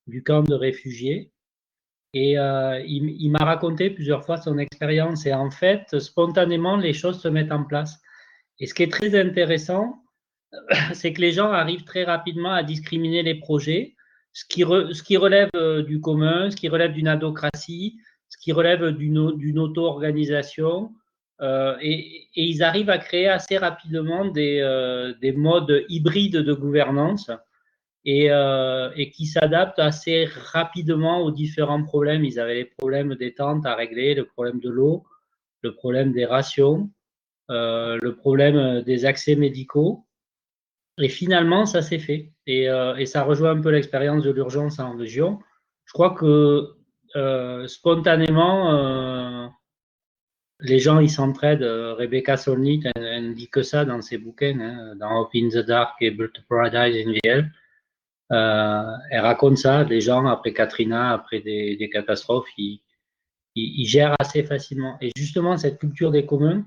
du camp de réfugiés. Et il m'a raconté plusieurs fois son expérience. Et en fait, spontanément, les choses se mettent en place. Et ce qui est très intéressant, c'est que les gens arrivent très rapidement à discriminer les projets, ce qui relève du commun, ce qui relève d'une adocratie, ce qui relève d'une auto-organisation. Et ils arrivent à créer assez rapidement des modes hybrides de gouvernance et qui s'adaptent assez rapidement aux différents problèmes. Ils avaient les problèmes des tentes à régler, le problème de l'eau, le problème des rations, le problème des accès médicaux. Et finalement, ça s'est fait. Et ça rejoint un peu l'expérience de l'urgence en région. Je crois que spontanément, les gens, ils s'entraident. Rebecca Solnit, elle ne dit que ça dans ses bouquins, hein, dans Up in the Dark et Built to Paradise in the Hell. Elle raconte ça, les gens, après Katrina, après des catastrophes, ils gèrent assez facilement. Et justement, cette culture des communs,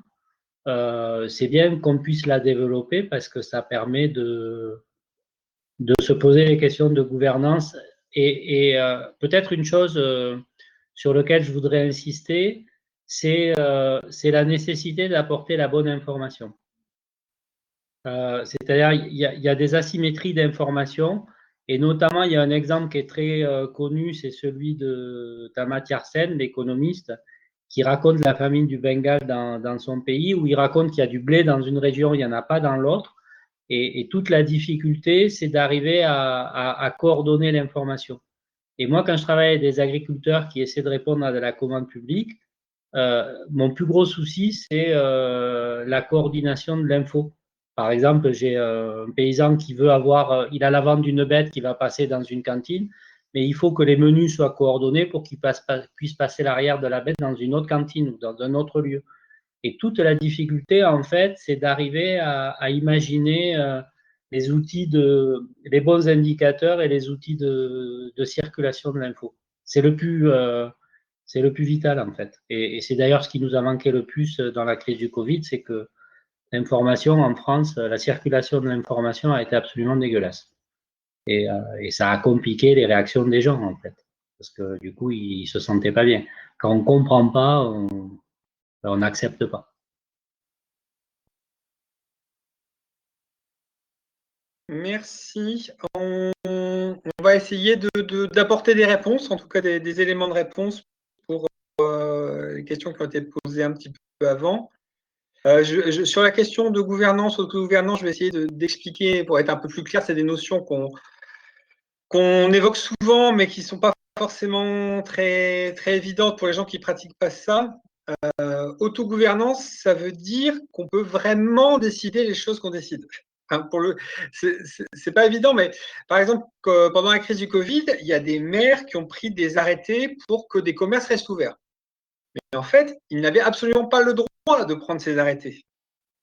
c'est bien qu'on puisse la développer parce que ça permet de se poser les questions de gouvernance. Et peut-être une chose sur lequel je voudrais insister, c'est la nécessité d'apporter la bonne information. C'est-à-dire, il y a des asymétries d'information, et notamment, il y a un exemple qui est très connu, c'est celui d'Amartya Sen, l'économiste, qui raconte la famine du Bengale dans son pays, où il raconte qu'il y a du blé dans une région, il n'y en a pas dans l'autre, et toute la difficulté, c'est d'arriver à coordonner l'information. Et moi, quand je travaille avec des agriculteurs qui essaient de répondre à de la commande publique, mon plus gros souci, c'est la coordination de l'info. Par exemple, j'ai un paysan qui veut il a la vente d'une bête qui va passer dans une cantine, mais il faut que les menus soient coordonnés pour qu'il puisse passer l'arrière de la bête dans une autre cantine ou dans un autre lieu. Et toute la difficulté, en fait, c'est d'arriver à imaginer les bons indicateurs et les outils de circulation de l'info. C'est le plus vital, en fait. Et c'est d'ailleurs ce qui nous a manqué le plus dans la crise du Covid, c'est que l'information en France, la circulation de l'information a été absolument dégueulasse. Et ça a compliqué les réactions des gens, en fait. Parce que du coup, ils ne se sentaient pas bien. Quand on ne comprend pas, on n'accepte pas. Merci. On va essayer d'apporter des réponses, en tout cas des éléments de réponse pour les questions qui ont été posées un petit peu avant. Sur la question de gouvernance, autogouvernance, je vais essayer d'expliquer pour être un peu plus clair. C'est des notions qu'on évoque souvent, mais qui ne sont pas forcément très, très évidentes pour les gens qui ne pratiquent pas ça. Autogouvernance, ça veut dire qu'on peut vraiment décider les choses qu'on décide. Enfin, c'est pas évident, mais par exemple, pendant la crise du Covid, il y a des maires qui ont pris des arrêtés pour que des commerces restent ouverts. Mais en fait, ils n'avaient absolument pas le droit de prendre ces arrêtés.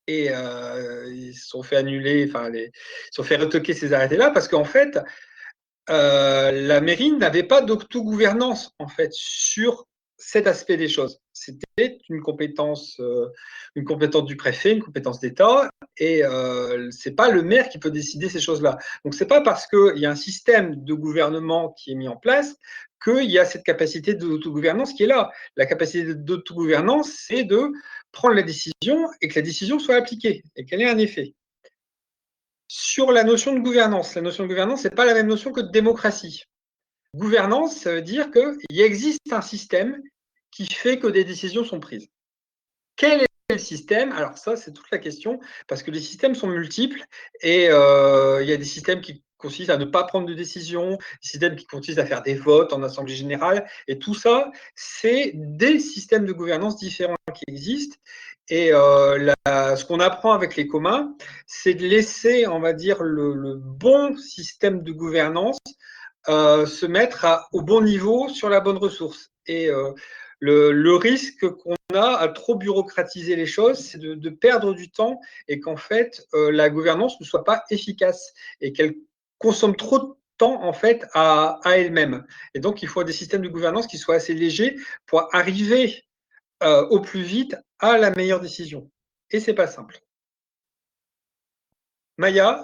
Et ils se sont fait annuler, ils se sont fait retoquer ces arrêtés-là parce qu'en fait, la mairie n'avait pas d'autogouvernance en fait sur cet aspect des choses. C'était une compétence du préfet, une compétence d'État, et c'est pas le maire qui peut décider ces choses-là. Donc c'est pas parce qu'il y a un système de gouvernement qui est mis en place qu'il y a cette capacité d'autogouvernance qui est là. La capacité d'autogouvernance, c'est de prendre la décision et que la décision soit appliquée et qu'elle ait un effet. Sur la notion de gouvernance, c'est pas la même notion que de démocratie. Gouvernance, ça veut dire qu'il existe un système qui fait que des décisions sont prises. Quel est le système? Alors ça, c'est toute la question, parce que les systèmes sont multiples et il y a des systèmes qui consistent à ne pas prendre de décision, des systèmes qui consistent à faire des votes en assemblée générale, et tout ça, c'est des systèmes de gouvernance différents qui existent. Et ce qu'on apprend avec les communs, c'est de laisser, on va dire, le bon système de gouvernance se mettre au bon niveau sur la bonne ressource. Et le risque qu'on a à trop bureaucratiser les choses, c'est de perdre du temps et qu'en fait, la gouvernance ne soit pas efficace et qu'elle consomme trop de temps en fait à elle-même. Et donc, il faut des systèmes de gouvernance qui soient assez légers pour arriver au plus vite à la meilleure décision. Et c'est pas simple. Maya?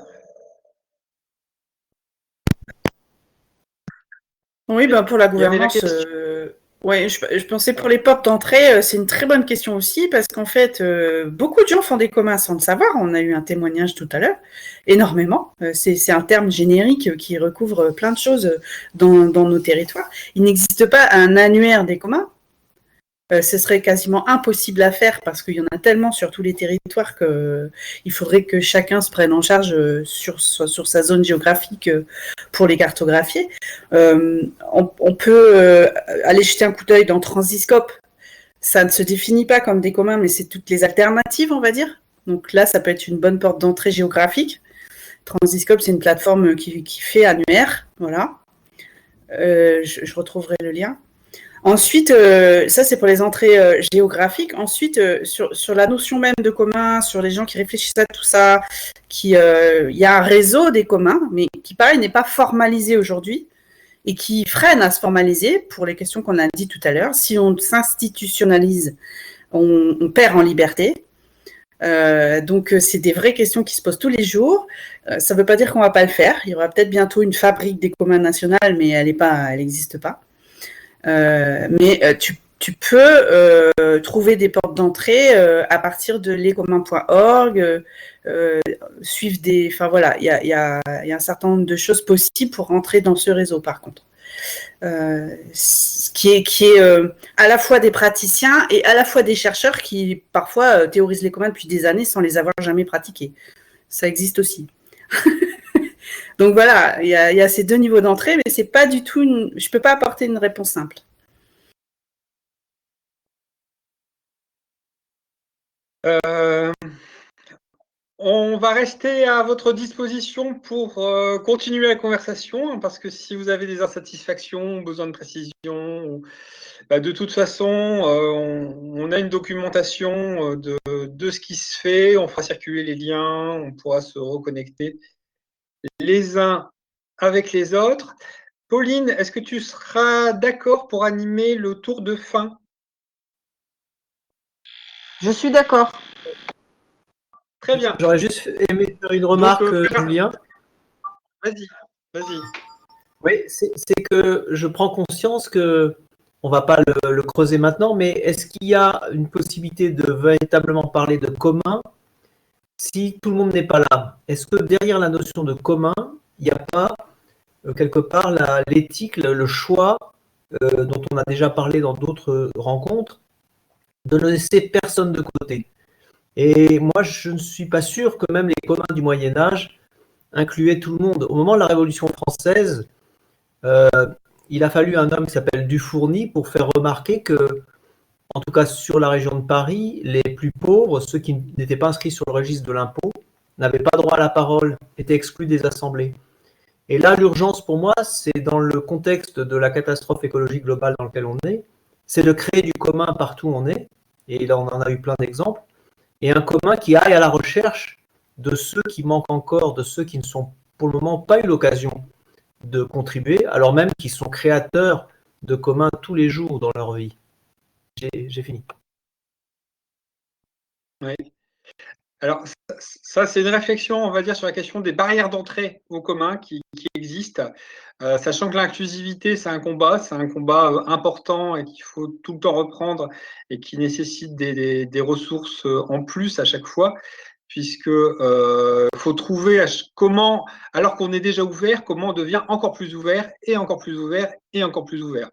Oui, pour la gouvernance, je pensais pour les portes d'entrée, c'est une très bonne question aussi, parce qu'en fait, beaucoup de gens font des communs sans le savoir. On a eu un témoignage tout à l'heure, énormément. C'est un terme générique qui recouvre plein de choses dans nos territoires. Il n'existe pas un annuaire des communs. Ce serait quasiment impossible à faire parce qu'il y en a tellement sur tous les territoires qu'il faudrait que chacun se prenne en charge sur sa zone géographique pour les cartographier. On peut aller jeter un coup d'œil dans Transiscope. Ça ne se définit pas comme des communs, mais c'est toutes les alternatives, on va dire. Donc là, ça peut être une bonne porte d'entrée géographique. Transiscope, c'est une plateforme qui fait annuaire. Voilà. Je retrouverai le lien. Ensuite, ça c'est pour les entrées géographiques. Ensuite, sur la notion même de commun, sur les gens qui réfléchissent à tout ça, il y a un réseau des communs, mais qui pareil n'est pas formalisé aujourd'hui et qui freine à se formaliser pour les questions qu'on a dit tout à l'heure. Si on s'institutionnalise, on perd en liberté. Donc c'est des vraies questions qui se posent tous les jours. Ça ne veut pas dire qu'on ne va pas le faire. Il y aura peut-être bientôt une fabrique des communs nationale, mais elle n'existe pas. Mais tu peux trouver des portes d'entrée à partir de lescommuns.org, suivre des... Enfin voilà, il y a un certain nombre de choses possibles pour rentrer dans ce réseau par contre. Qui est à la fois des praticiens et à la fois des chercheurs qui parfois théorisent les communs depuis des années sans les avoir jamais pratiqués. Ça existe aussi. Donc voilà, il y a ces deux niveaux d'entrée, mais c'est pas du tout je peux pas apporter une réponse simple. On va rester à votre disposition pour continuer la conversation, hein, parce que si vous avez des insatisfactions, besoin de précision, de toute façon, on a une documentation de ce qui se fait, on fera circuler les liens, on pourra se reconnecter les uns avec les autres. Pauline, est-ce que tu seras d'accord pour animer le tour de fin? Je suis d'accord. Très bien. J'aurais juste aimé faire une remarque, Julien. Vas-y. Oui, c'est que je prends conscience que on va pas le creuser maintenant, mais est-ce qu'il y a une possibilité de véritablement parler de commun si tout le monde n'est pas là? Est-ce que derrière la notion de commun, il n'y a pas quelque part l'éthique, le choix dont on a déjà parlé dans d'autres rencontres, de ne laisser personne de côté? Et moi, je ne suis pas sûr que même les communs du Moyen-Âge incluaient tout le monde. Au moment de la Révolution française, il a fallu un homme qui s'appelle Dufourny pour faire remarquer que, en tout cas sur la région de Paris, les plus pauvres, ceux qui n'étaient pas inscrits sur le registre de l'impôt, n'avaient pas droit à la parole, étaient exclus des assemblées. Et là, l'urgence pour moi, c'est dans le contexte de la catastrophe écologique globale dans lequel on est, c'est de créer du commun partout où on est, et là on en a eu plein d'exemples, et un commun qui aille à la recherche de ceux qui manquent encore, de ceux qui ne sont pour le moment pas eu l'occasion de contribuer, alors même qu'ils sont créateurs de communs tous les jours dans leur vie. J'ai fini. Oui. Alors, ça, c'est une réflexion, on va dire, sur la question des barrières d'entrée au commun qui existent, sachant que l'inclusivité, c'est un combat important et qu'il faut tout le temps reprendre et qui nécessite des ressources en plus à chaque fois, puisque faut trouver comment, alors qu'on est déjà ouvert, comment on devient encore plus ouvert et encore plus ouvert et encore plus ouvert.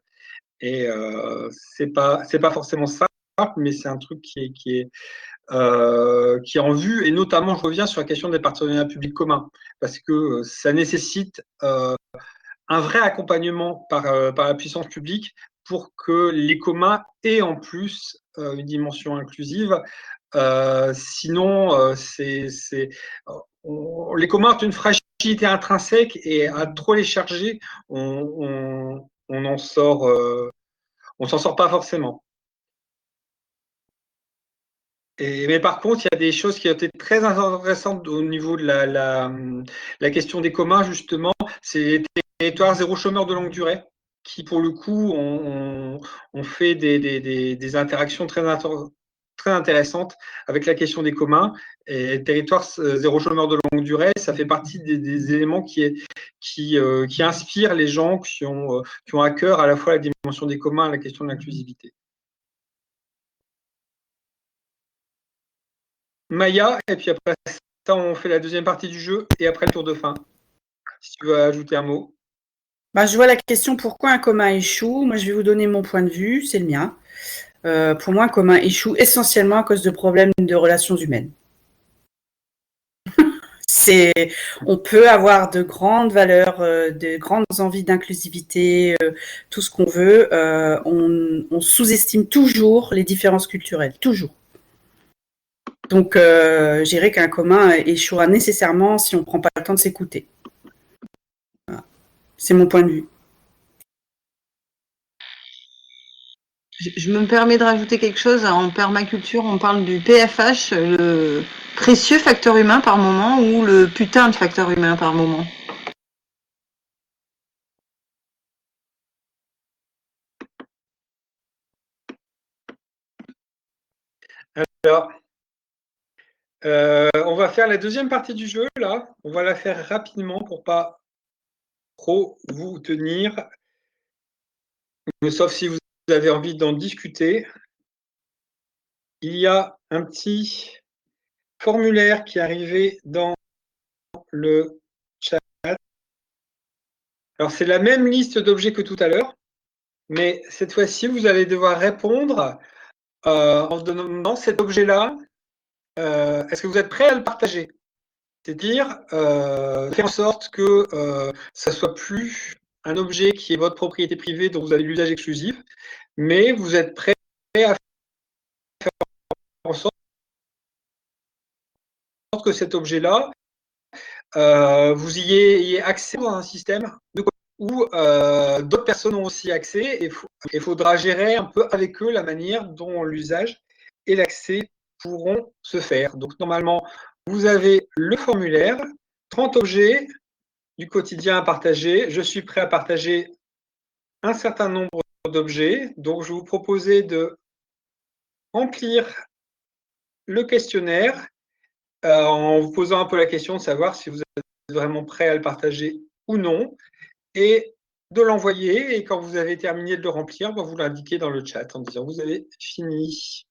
Et c'est pas forcément simple, mais c'est un truc qui est en vue, et notamment je reviens sur la question des partenariats publics communs, parce que ça nécessite un vrai accompagnement par la puissance publique pour que les communs aient en plus une dimension inclusive. Sinon, les communs ont une fragilité intrinsèque, et à trop les charger, on s'en sort pas forcément. Mais par contre, il y a des choses qui ont été très intéressantes au niveau de la question des communs, justement. C'est les territoires zéro chômeur de longue durée, qui, pour le coup, ont fait des interactions très intéressantes avec la question des communs. Et territoire zéro chômeur de longue durée, ça fait partie des éléments qui inspirent les gens qui ont à cœur à la fois la dimension des communs et la question de l'inclusivité. Maya, et puis après ça, on fait la deuxième partie du jeu et après le tour de fin. Si tu veux ajouter un mot. Je vois la question pourquoi un commun échoue. Moi, je vais vous donner mon point de vue, c'est le mien. Pour moi, un commun échoue essentiellement à cause de problèmes de relations humaines. On peut avoir de grandes valeurs, de grandes envies d'inclusivité, tout ce qu'on veut. On sous-estime toujours les différences culturelles, toujours. Donc, je dirais qu'un commun échouera nécessairement si on ne prend pas le temps de s'écouter. Voilà. C'est mon point de vue. Je me permets de rajouter quelque chose. En permaculture, on parle du PFH, le précieux facteur humain par moment, ou le putain de facteur humain par moment. Alors, on va faire la deuxième partie du jeu, là. On va la faire rapidement pour pas trop vous tenir. sauf si vous avez envie d'en discuter. Il y a un petit formulaire qui est arrivé dans le chat. Alors, c'est la même liste d'objets que tout à l'heure, mais cette fois-ci, vous allez devoir répondre en se demandant cet objet-là, est-ce que vous êtes prêt à le partager? C'est-à-dire faire en sorte que ça soit plus un objet qui est votre propriété privée dont vous avez l'usage exclusif, mais vous êtes prêt à faire en sorte que cet objet-là, vous y ayez accès à un système où d'autres personnes ont aussi accès et il faudra gérer un peu avec eux la manière dont l'usage et l'accès pourront se faire. Donc normalement, vous avez le formulaire, 30 objets du quotidien à partager. Je suis prêt à partager un certain nombre d'objets. Donc je vais vous proposer de remplir le questionnaire en vous posant un peu la question de savoir si vous êtes vraiment prêt à le partager ou non, et de l'envoyer. Et quand vous avez terminé de le remplir, vous l'indiquez dans le chat en disant vous avez fini.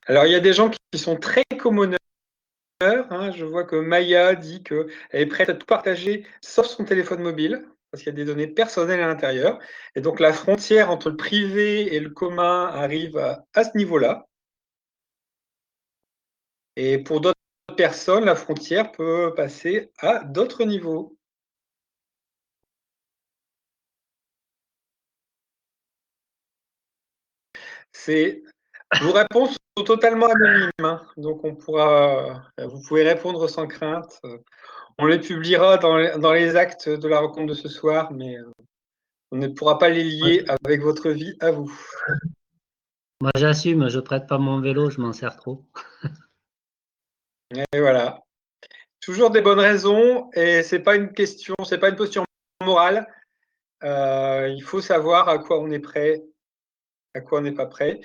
Alors, il y a des gens qui sont très commoneurs. Je vois que Maya dit qu'elle est prête à tout partager sauf son téléphone mobile, parce qu'il y a des données personnelles à l'intérieur. Et donc, la frontière entre le privé et le commun arrive à ce niveau-là. Et pour d'autres personnes, la frontière peut passer à d'autres niveaux. Vos réponses sont totalement anonymes, donc vous pouvez répondre sans crainte. On les publiera dans les actes de la rencontre de ce soir, mais on ne pourra pas les lier avec votre vie à vous. Moi, j'assume, je prête pas mon vélo, je m'en sers trop. Et voilà. Toujours des bonnes raisons, et c'est pas une posture morale. Il faut savoir à quoi on est prêt, à quoi on n'est pas prêt.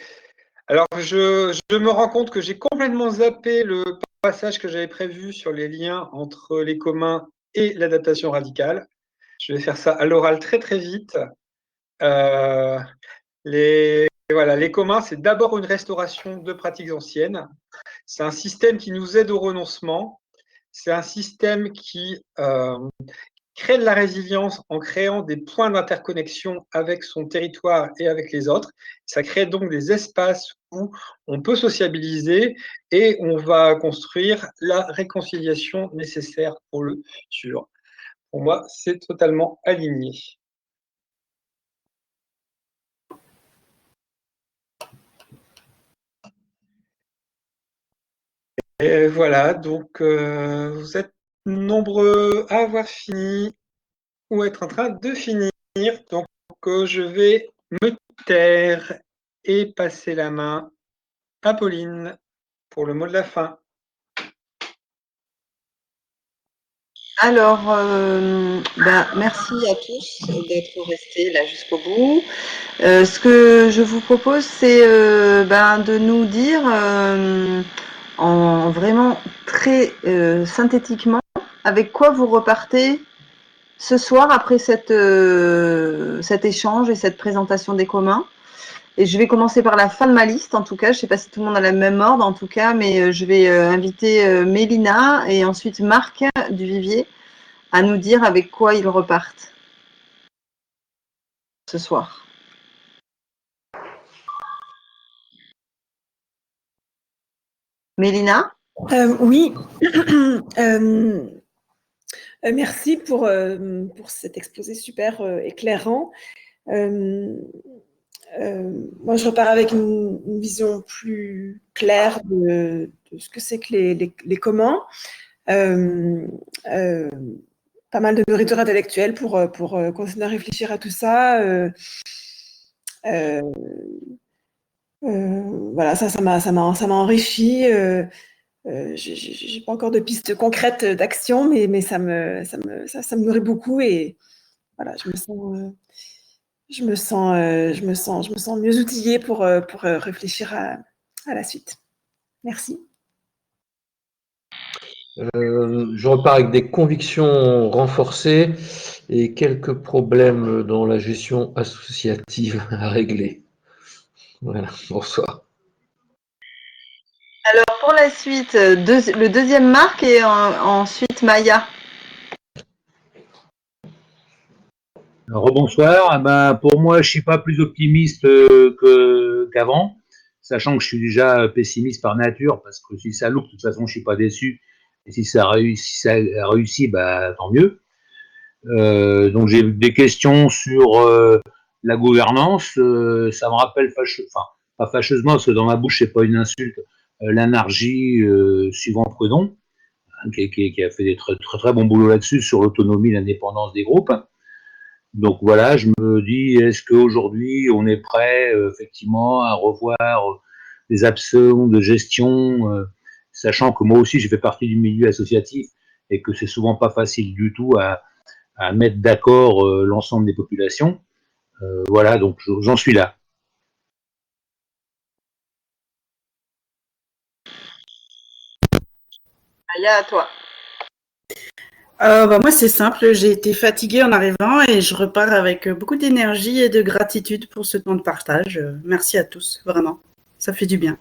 Alors, je me rends compte que j'ai complètement zappé le passage que j'avais prévu sur les liens entre les communs et l'adaptation radicale. Je vais faire ça à l'oral très très vite. Les communs, c'est d'abord une restauration de pratiques anciennes. C'est un système qui nous aide au renoncement. C'est un système qui crée de la résilience en créant des points d'interconnexion avec son territoire et avec les autres. Ça crée donc des espaces où on peut sociabiliser et on va construire la réconciliation nécessaire pour le futur. Pour moi, c'est totalement aligné. Et voilà, donc vous êtes nombreux à avoir fini ou être en train de finir. Donc je vais me taire et passer la main à Pauline pour le mot de la fin. Alors, merci à tous d'être restés là jusqu'au bout. Ce que je vous propose, c'est de nous dire en vraiment très synthétiquement avec quoi vous repartez ce soir après cet échange et cette présentation des communs. Et je vais commencer par la fin de ma liste, en tout cas. Je ne sais pas si tout le monde a le même ordre, en tout cas, mais je vais inviter Mélina et ensuite Marc du Vivier à nous dire avec quoi ils repartent ce soir. Mélina ? Oui. Merci pour cet exposé super éclairant. Moi, je repars avec une vision plus claire de ce que c'est que les communs. Pas mal de nourriture intellectuelle pour continuer à réfléchir à tout ça. Voilà, ça m'a enrichi. J'ai pas encore de pistes concrètes d'action, mais ça me nourrit beaucoup et voilà, je me sens mieux outillée pour réfléchir à la suite. Merci. Je repars avec des convictions renforcées et quelques problèmes dans la gestion associative à régler. Voilà, bonsoir. Alors pour la suite, le deuxième Marc et ensuite Maya. Rebonsoir. Ah ben, pour moi, je suis pas plus optimiste qu'avant, sachant que je suis déjà pessimiste par nature, parce que si ça loupe, de toute façon, je suis pas déçu. Et si ça réussit, bah, tant mieux. Donc j'ai des questions sur la gouvernance. Ça me rappelle enfin pas fâcheusement, parce que dans ma bouche c'est pas une insulte, l'anarchie suivant Proudhon, hein, qui a fait des très bons boulots là-dessus sur l'autonomie, l'indépendance des groupes. Donc voilà, je me dis, est-ce qu'aujourd'hui on est prêt effectivement à revoir des options de gestion, sachant que moi aussi je fais partie du milieu associatif et que c'est souvent pas facile du tout à mettre d'accord l'ensemble des populations. Voilà, donc j'en suis là. Maya, à toi. Moi, c'est simple, j'ai été fatiguée en arrivant et je repars avec beaucoup d'énergie et de gratitude pour ce temps de partage. Merci à tous, vraiment. Ça fait du bien.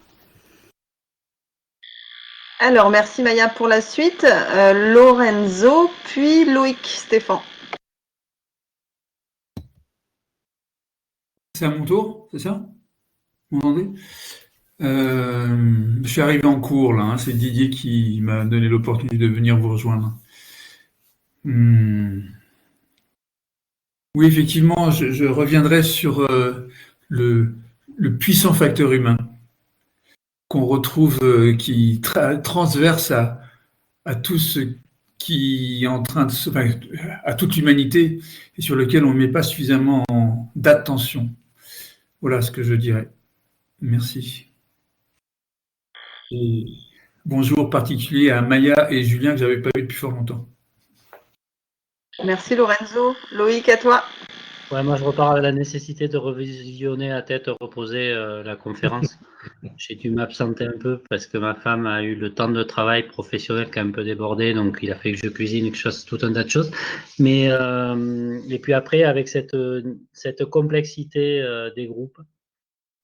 Alors, merci Maya pour la suite. Lorenzo, puis Loïc Stéphane. C'est à mon tour, c'est ça? Vous m'entendez? Je suis arrivé en cours là, hein. C'est Didier qui m'a donné l'opportunité de venir vous rejoindre. Oui, effectivement, je reviendrai sur le puissant facteur humain qu'on retrouve, qui transverse à tout ce qui est en train de à toute l'humanité et sur lequel on ne met pas suffisamment d'attention. Voilà ce que je dirais. Merci. Et bonjour particulier à Maya et Julien que j'avais pas vu depuis fort longtemps. Merci Lorenzo. Loïc, à toi. Ouais, moi je repars à la nécessité de revisionner à tête reposée la conférence. J'ai dû m'absenter un peu parce que ma femme a eu le temps de travail professionnel qui a un peu débordé, donc il a fait que je cuisine et que je fasse tout un tas de choses. Mais et puis après, avec cette complexité des groupes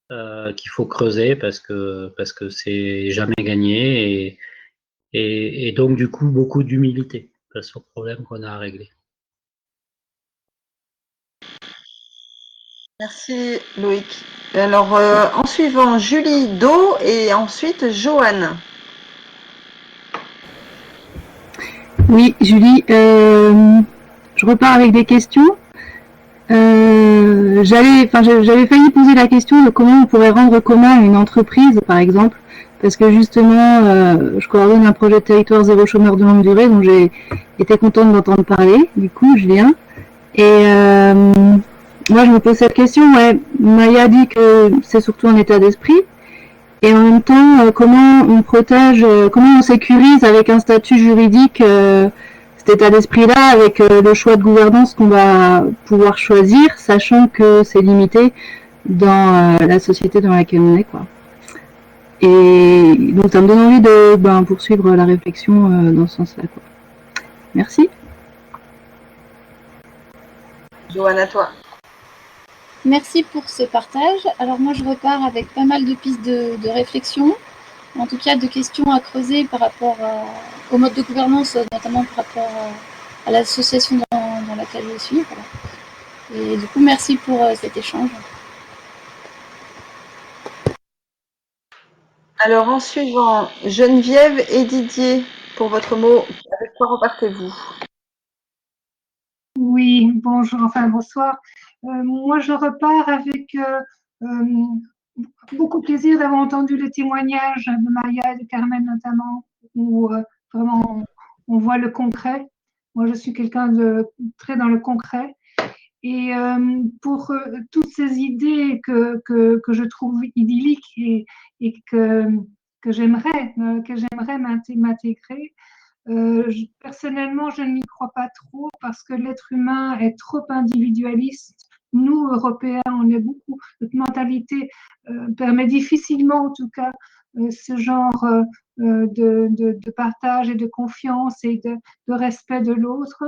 qu'il faut creuser parce que c'est jamais gagné et donc du coup beaucoup d'humilité face aux problèmes qu'on a à régler. Merci Loïc. Alors en suivant Julie Do et ensuite Joanne. Oui, Julie, je repars avec des questions. J'avais failli poser la question de comment on pourrait rendre commun une entreprise, par exemple, parce que justement, je coordonne un projet de territoire zéro chômeur de longue durée, dont j'ai été contente d'entendre parler, du coup, Julien. Et moi, je me pose cette question, ouais, Maya dit que c'est surtout un état d'esprit, et en même temps, comment on protège, comment on sécurise avec un statut juridique cet état d'esprit-là, avec le choix de gouvernance qu'on va pouvoir choisir, sachant que c'est limité dans la société dans laquelle on est, quoi. Et donc, ça me donne envie de poursuivre la réflexion dans ce sens-là, quoi. Merci. Joanne, à toi. Merci pour ce partage. Alors moi, je repars avec pas mal de pistes de réflexion, en tout cas de questions à creuser par rapport au mode de gouvernance, notamment par rapport à l'association dans laquelle je suis. Voilà. Et du coup, merci pour cet échange. Alors en suivant Geneviève et Didier pour votre mot. Avec quoi repartez-vous? Oui, bonjour, enfin bonsoir. Moi, je repars avec beaucoup de plaisir d'avoir entendu le témoignage de Maya et de Carmen notamment, où vraiment on voit le concret. Moi, je suis quelqu'un de très dans le concret. Et pour toutes ces idées que je trouve idylliques et que j'aimerais m'intégrer, personnellement, je n'y crois pas trop parce que l'être humain est trop individualiste. Nous, Européens, on est beaucoup. Notre mentalité permet difficilement, en tout cas, ce genre de partage et de confiance et de respect de l'autre.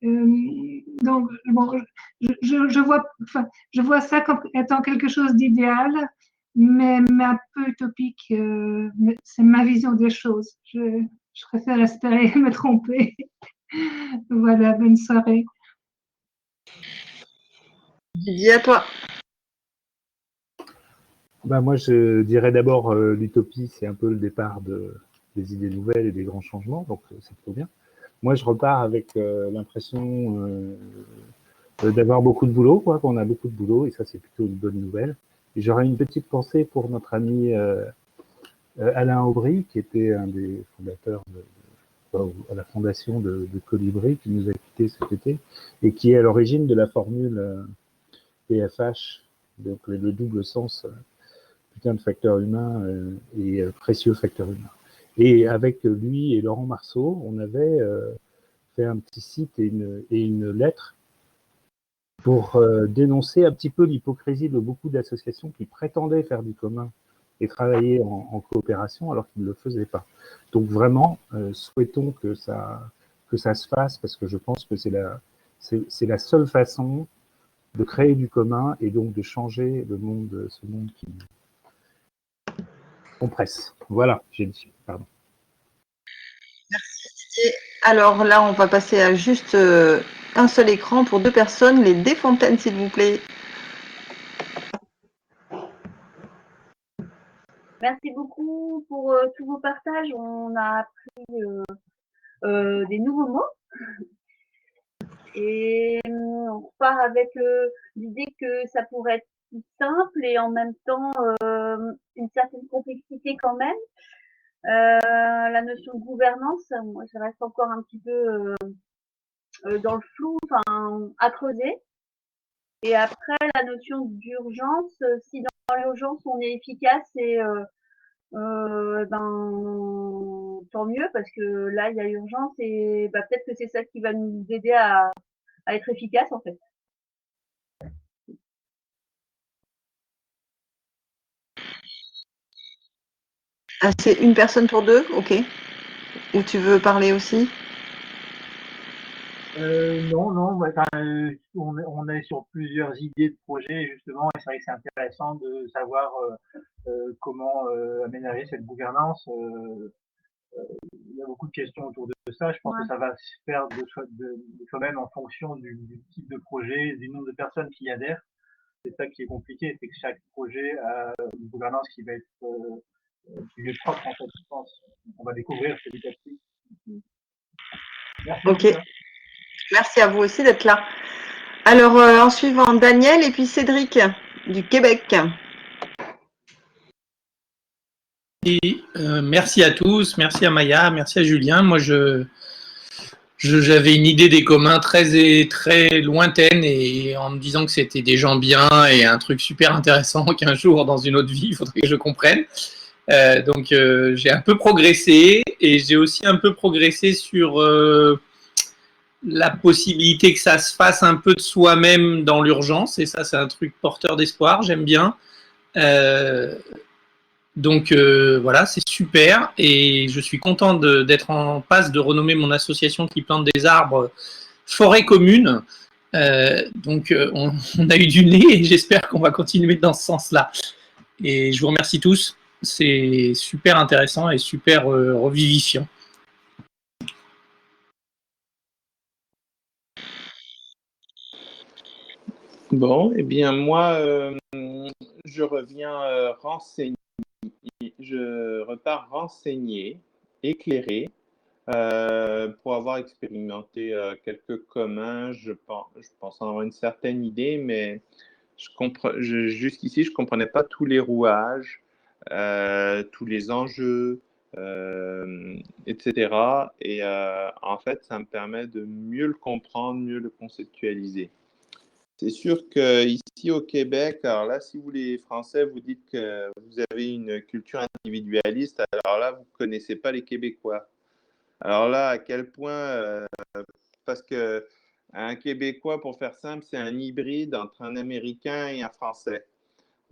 Donc, bon, je vois ça comme étant quelque chose d'idéal, mais un peu utopique. C'est ma vision des choses. Je préfère espérer me tromper. Voilà, bonne soirée. Didier, à toi. Ben moi, je dirais d'abord l'utopie, c'est un peu le départ des idées nouvelles et des grands changements, donc c'est plutôt bien. Moi, je repars avec l'impression d'avoir beaucoup de boulot, quoi, qu'on a beaucoup de boulot, et ça, c'est plutôt une bonne nouvelle. Et j'aurais une petite pensée pour notre ami Alain Aubry, qui était un des fondateurs à la fondation de Colibri, qui nous a quittés cet été, et qui est à l'origine de la formule PFH, donc le double sens, putain de facteur humain et précieux facteur humain. Et avec lui et Laurent Marceau, on avait fait un petit site et une lettre pour dénoncer un petit peu l'hypocrisie de beaucoup d'associations qui prétendaient faire du commun et travailler en coopération alors qu'ils ne le faisaient pas. Donc vraiment, souhaitons que ça se fasse, parce que je pense que c'est la seule façon de créer du commun et donc de changer le monde, ce monde qui compresse. Voilà, j'ai dit, pardon. Merci Didier. Alors là, on va passer à juste un seul écran pour 2 personnes. Les Desfontaines, s'il vous plaît. Merci beaucoup pour tous vos partages. On a appris des nouveaux mots. Et on repart avec l'idée que ça pourrait être plus simple et en même temps une certaine complexité quand même. La notion de gouvernance, moi, ça reste encore un petit peu dans le flou, enfin, à creuser. Et après, la notion d'urgence, si dans l'urgence on est efficace et tant mieux, parce que là il y a urgence et peut-être que c'est ça qui va nous aider à être efficace en fait. Ah, c'est une personne pour 2, ok. Ou tu veux parler aussi? Non, on est sur plusieurs idées de projets justement, et c'est vrai que c'est intéressant de savoir comment aménager cette gouvernance. Il y a beaucoup de questions autour de ça. Je pense que ça va se faire de soi-même en fonction du type de projet, du nombre de personnes qui y adhèrent. C'est ça qui est compliqué, c'est que chaque projet a une gouvernance qui va être qui lui est propre en fait, je pense. On va découvrir petit à petit. Merci. Ok. Merci à vous aussi d'être là. Alors, en suivant, Daniel et puis Cédric du Québec. Et, merci à tous, merci à Maya, merci à Julien. Moi, j'avais une idée des communs très lointaine, et en me disant que c'était des gens bien et un truc super intéressant qu'un jour, dans une autre vie, il faudrait que je comprenne. Donc, j'ai un peu progressé, et j'ai aussi un peu progressé sur la possibilité que ça se fasse un peu de soi-même dans l'urgence, et ça, c'est un truc porteur d'espoir, j'aime bien. Donc voilà, c'est super, et je suis content d'être en passe de renommer mon association qui plante des arbres Forêt Commune. Donc on a eu du nez, et j'espère qu'on va continuer dans ce sens-là. Et je vous remercie tous, c'est super intéressant et super revivifiant. Bon, eh bien moi, je reviens renseigner. Je repars renseigné, éclairé, pour avoir expérimenté quelques communs. Je pense en avoir une certaine idée, mais jusqu'ici, je ne comprenais pas tous les rouages, tous les enjeux, etc. Et en fait, ça me permet de mieux le comprendre, mieux le conceptualiser. C'est sûr qu'ici au Québec, alors là, si vous les Français, vous dites que vous avez une culture individualiste, alors là, vous ne connaissez pas les Québécois. Alors là, à quel point, parce que un Québécois, pour faire simple, c'est un hybride entre un Américain et un Français.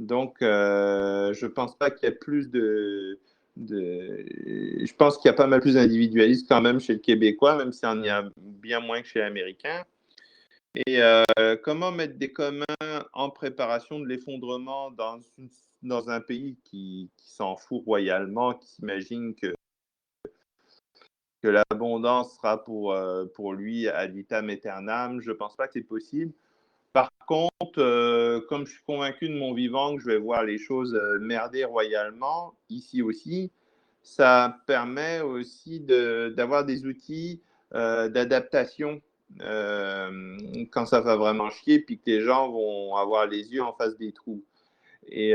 Donc, je pense pas qu'il y ait plus je pense qu'il y a pas mal plus d'individualisme quand même chez le Québécois, même s'il y en a bien moins que chez l'Américain. Et comment mettre des communs en préparation de l'effondrement dans un pays qui s'en fout royalement, qui s'imagine que l'abondance sera pour lui ad vitam aeternam? Je ne pense pas que c'est possible. Par contre, comme je suis convaincu de mon vivant que je vais voir les choses merder royalement, ici aussi, ça permet aussi d'avoir des outils d'adaptation quand ça va vraiment chier, puis que les gens vont avoir les yeux en face des trous. Et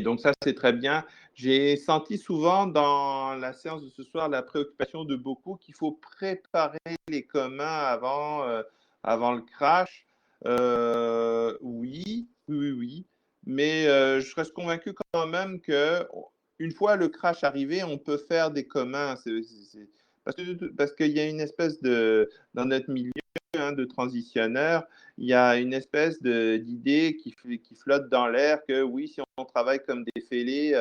donc ça, c'est très bien. J'ai senti souvent dans la séance de ce soir la préoccupation de beaucoup qu'il faut préparer les communs avant le crash. Oui. Mais je reste convaincu quand même qu'une fois le crash arrivé, on peut faire des communs. Parce qu'il y a une espèce dans notre milieu de transitionneurs, il y a une espèce d'idée qui flotte dans l'air que oui, si on travaille comme des fêlés,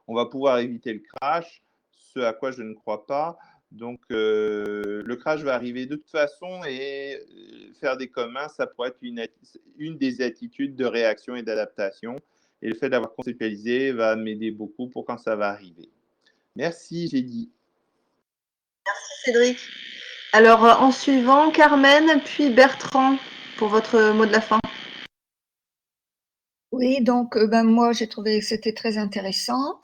on va pouvoir éviter le crash, ce à quoi je ne crois pas. Donc, le crash va arriver de toute façon et faire des communs, ça pourrait être une des attitudes de réaction et d'adaptation. Et le fait d'avoir conceptualisé va m'aider beaucoup pour quand ça va arriver. Merci, j'ai dit. Merci Cédric. Alors, en suivant, Carmen, puis Bertrand, pour votre mot de la fin. Oui, donc moi j'ai trouvé que c'était très intéressant.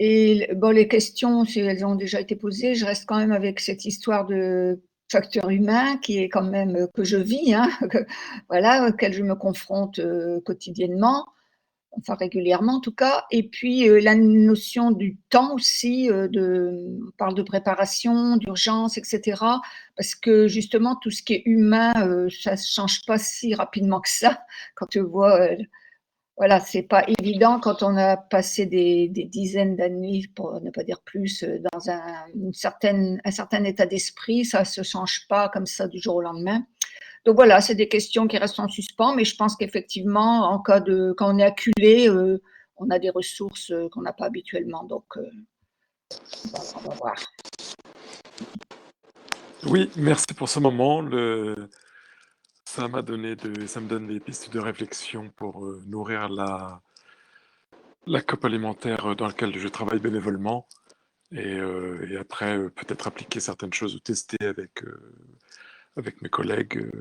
Et bon, les questions, si elles ont déjà été posées, je reste quand même avec cette histoire de facteur humain qui est quand même que je vis, voilà, auquel je me confronte quotidiennement, enfin régulièrement en tout cas. Et puis la notion du temps aussi, on parle de préparation, d'urgence, etc. Parce que justement tout ce qui est humain, ça ne change pas si rapidement que ça. Quand tu vois voilà, c'est pas évident quand on a passé des dizaines d'années, pour ne pas dire plus, dans un certain état d'esprit, ça se change pas comme ça du jour au lendemain. Donc voilà, c'est des questions qui restent en suspens, mais je pense qu'effectivement, quand on est acculé, on a des ressources qu'on n'a pas habituellement. Donc, on va voir. Oui, merci pour ce moment. Ça me donne des pistes de réflexion pour nourrir la COP alimentaire dans laquelle je travaille bénévolement et après peut-être appliquer certaines choses ou tester avec mes collègues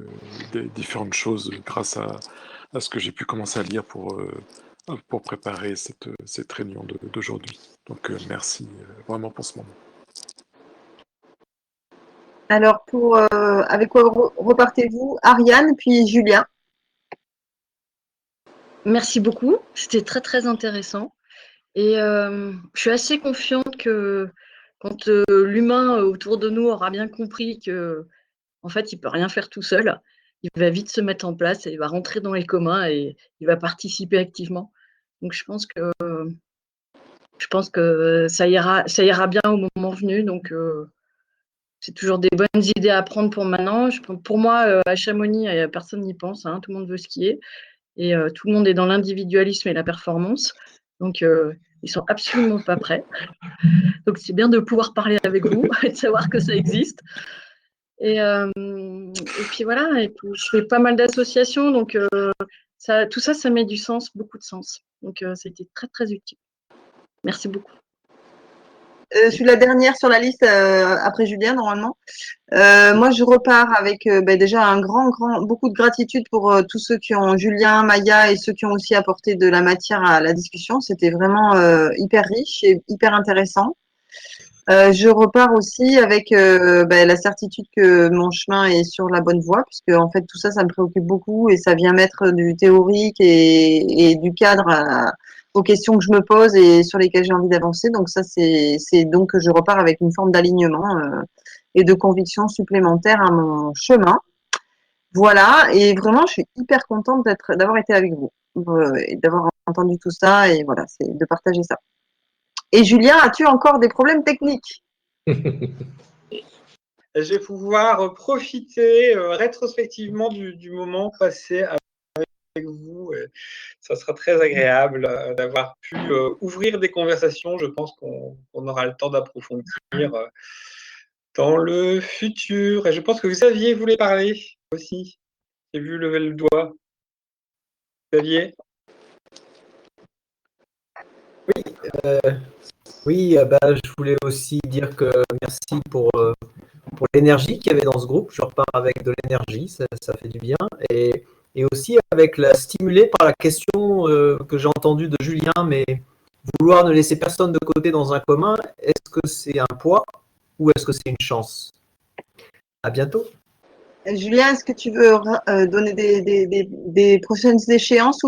des différentes choses grâce à ce que j'ai pu commencer à lire pour préparer cette réunion d'aujourd'hui. Donc merci vraiment pour ce moment. Alors, avec quoi repartez-vous? Ariane, puis Julien. Merci beaucoup, c'était très très intéressant. Et je suis assez confiante que quand l'humain autour de nous aura bien compris que en fait, il ne peut rien faire tout seul, il va vite se mettre en place et il va rentrer dans les communs et il va participer activement. Donc je pense que ça ira bien au moment venu. Donc c'est toujours des bonnes idées à prendre pour maintenant. Pour moi, à Chamonix, personne n'y pense, tout le monde veut skier. Et tout le monde est dans l'individualisme et la performance. Donc, ils sont absolument pas prêts. Donc, c'est bien de pouvoir parler avec vous et de savoir que ça existe. Et puis voilà, et puis, je fais pas mal d'associations. Donc, tout ça, ça met du sens, beaucoup de sens. Donc, c'était très, très utile. Merci beaucoup. Je suis la dernière sur la liste après Julien, normalement. Moi, je repars avec déjà beaucoup de gratitude pour tous ceux qui ont, Julien, Maya et ceux qui ont aussi apporté de la matière à la discussion. C'était vraiment hyper riche et hyper intéressant. Je repars aussi avec la certitude que mon chemin est sur la bonne voie, puisque en fait tout ça, ça me préoccupe beaucoup et ça vient mettre du théorique et du cadre aux questions que je me pose et sur lesquelles j'ai envie d'avancer. Donc ça, c'est donc que je repars avec une forme d'alignement et de conviction supplémentaire à mon chemin. Voilà, et vraiment, je suis hyper contente d'avoir été avec vous et d'avoir entendu tout ça et voilà, c'est de partager ça. Et Julien, as-tu encore des problèmes techniques? et je vais pouvoir profiter rétrospectivement du moment passé avec vous. Et ça sera très agréable d'avoir pu ouvrir des conversations. Je pense qu'on aura le temps d'approfondir dans le futur. Et je pense que Xavier voulait parler aussi. J'ai vu lever le doigt. Xavier? Oui, je voulais aussi dire que merci pour l'énergie qu'il y avait dans ce groupe. Je repars avec de l'énergie, ça fait du bien. Et aussi stimulé par la question que j'ai entendue de Julien, mais vouloir ne laisser personne de côté dans un commun, est-ce que c'est un poids ou est-ce que c'est une chance? À bientôt. Julien, est-ce que tu veux donner des prochaines échéances ou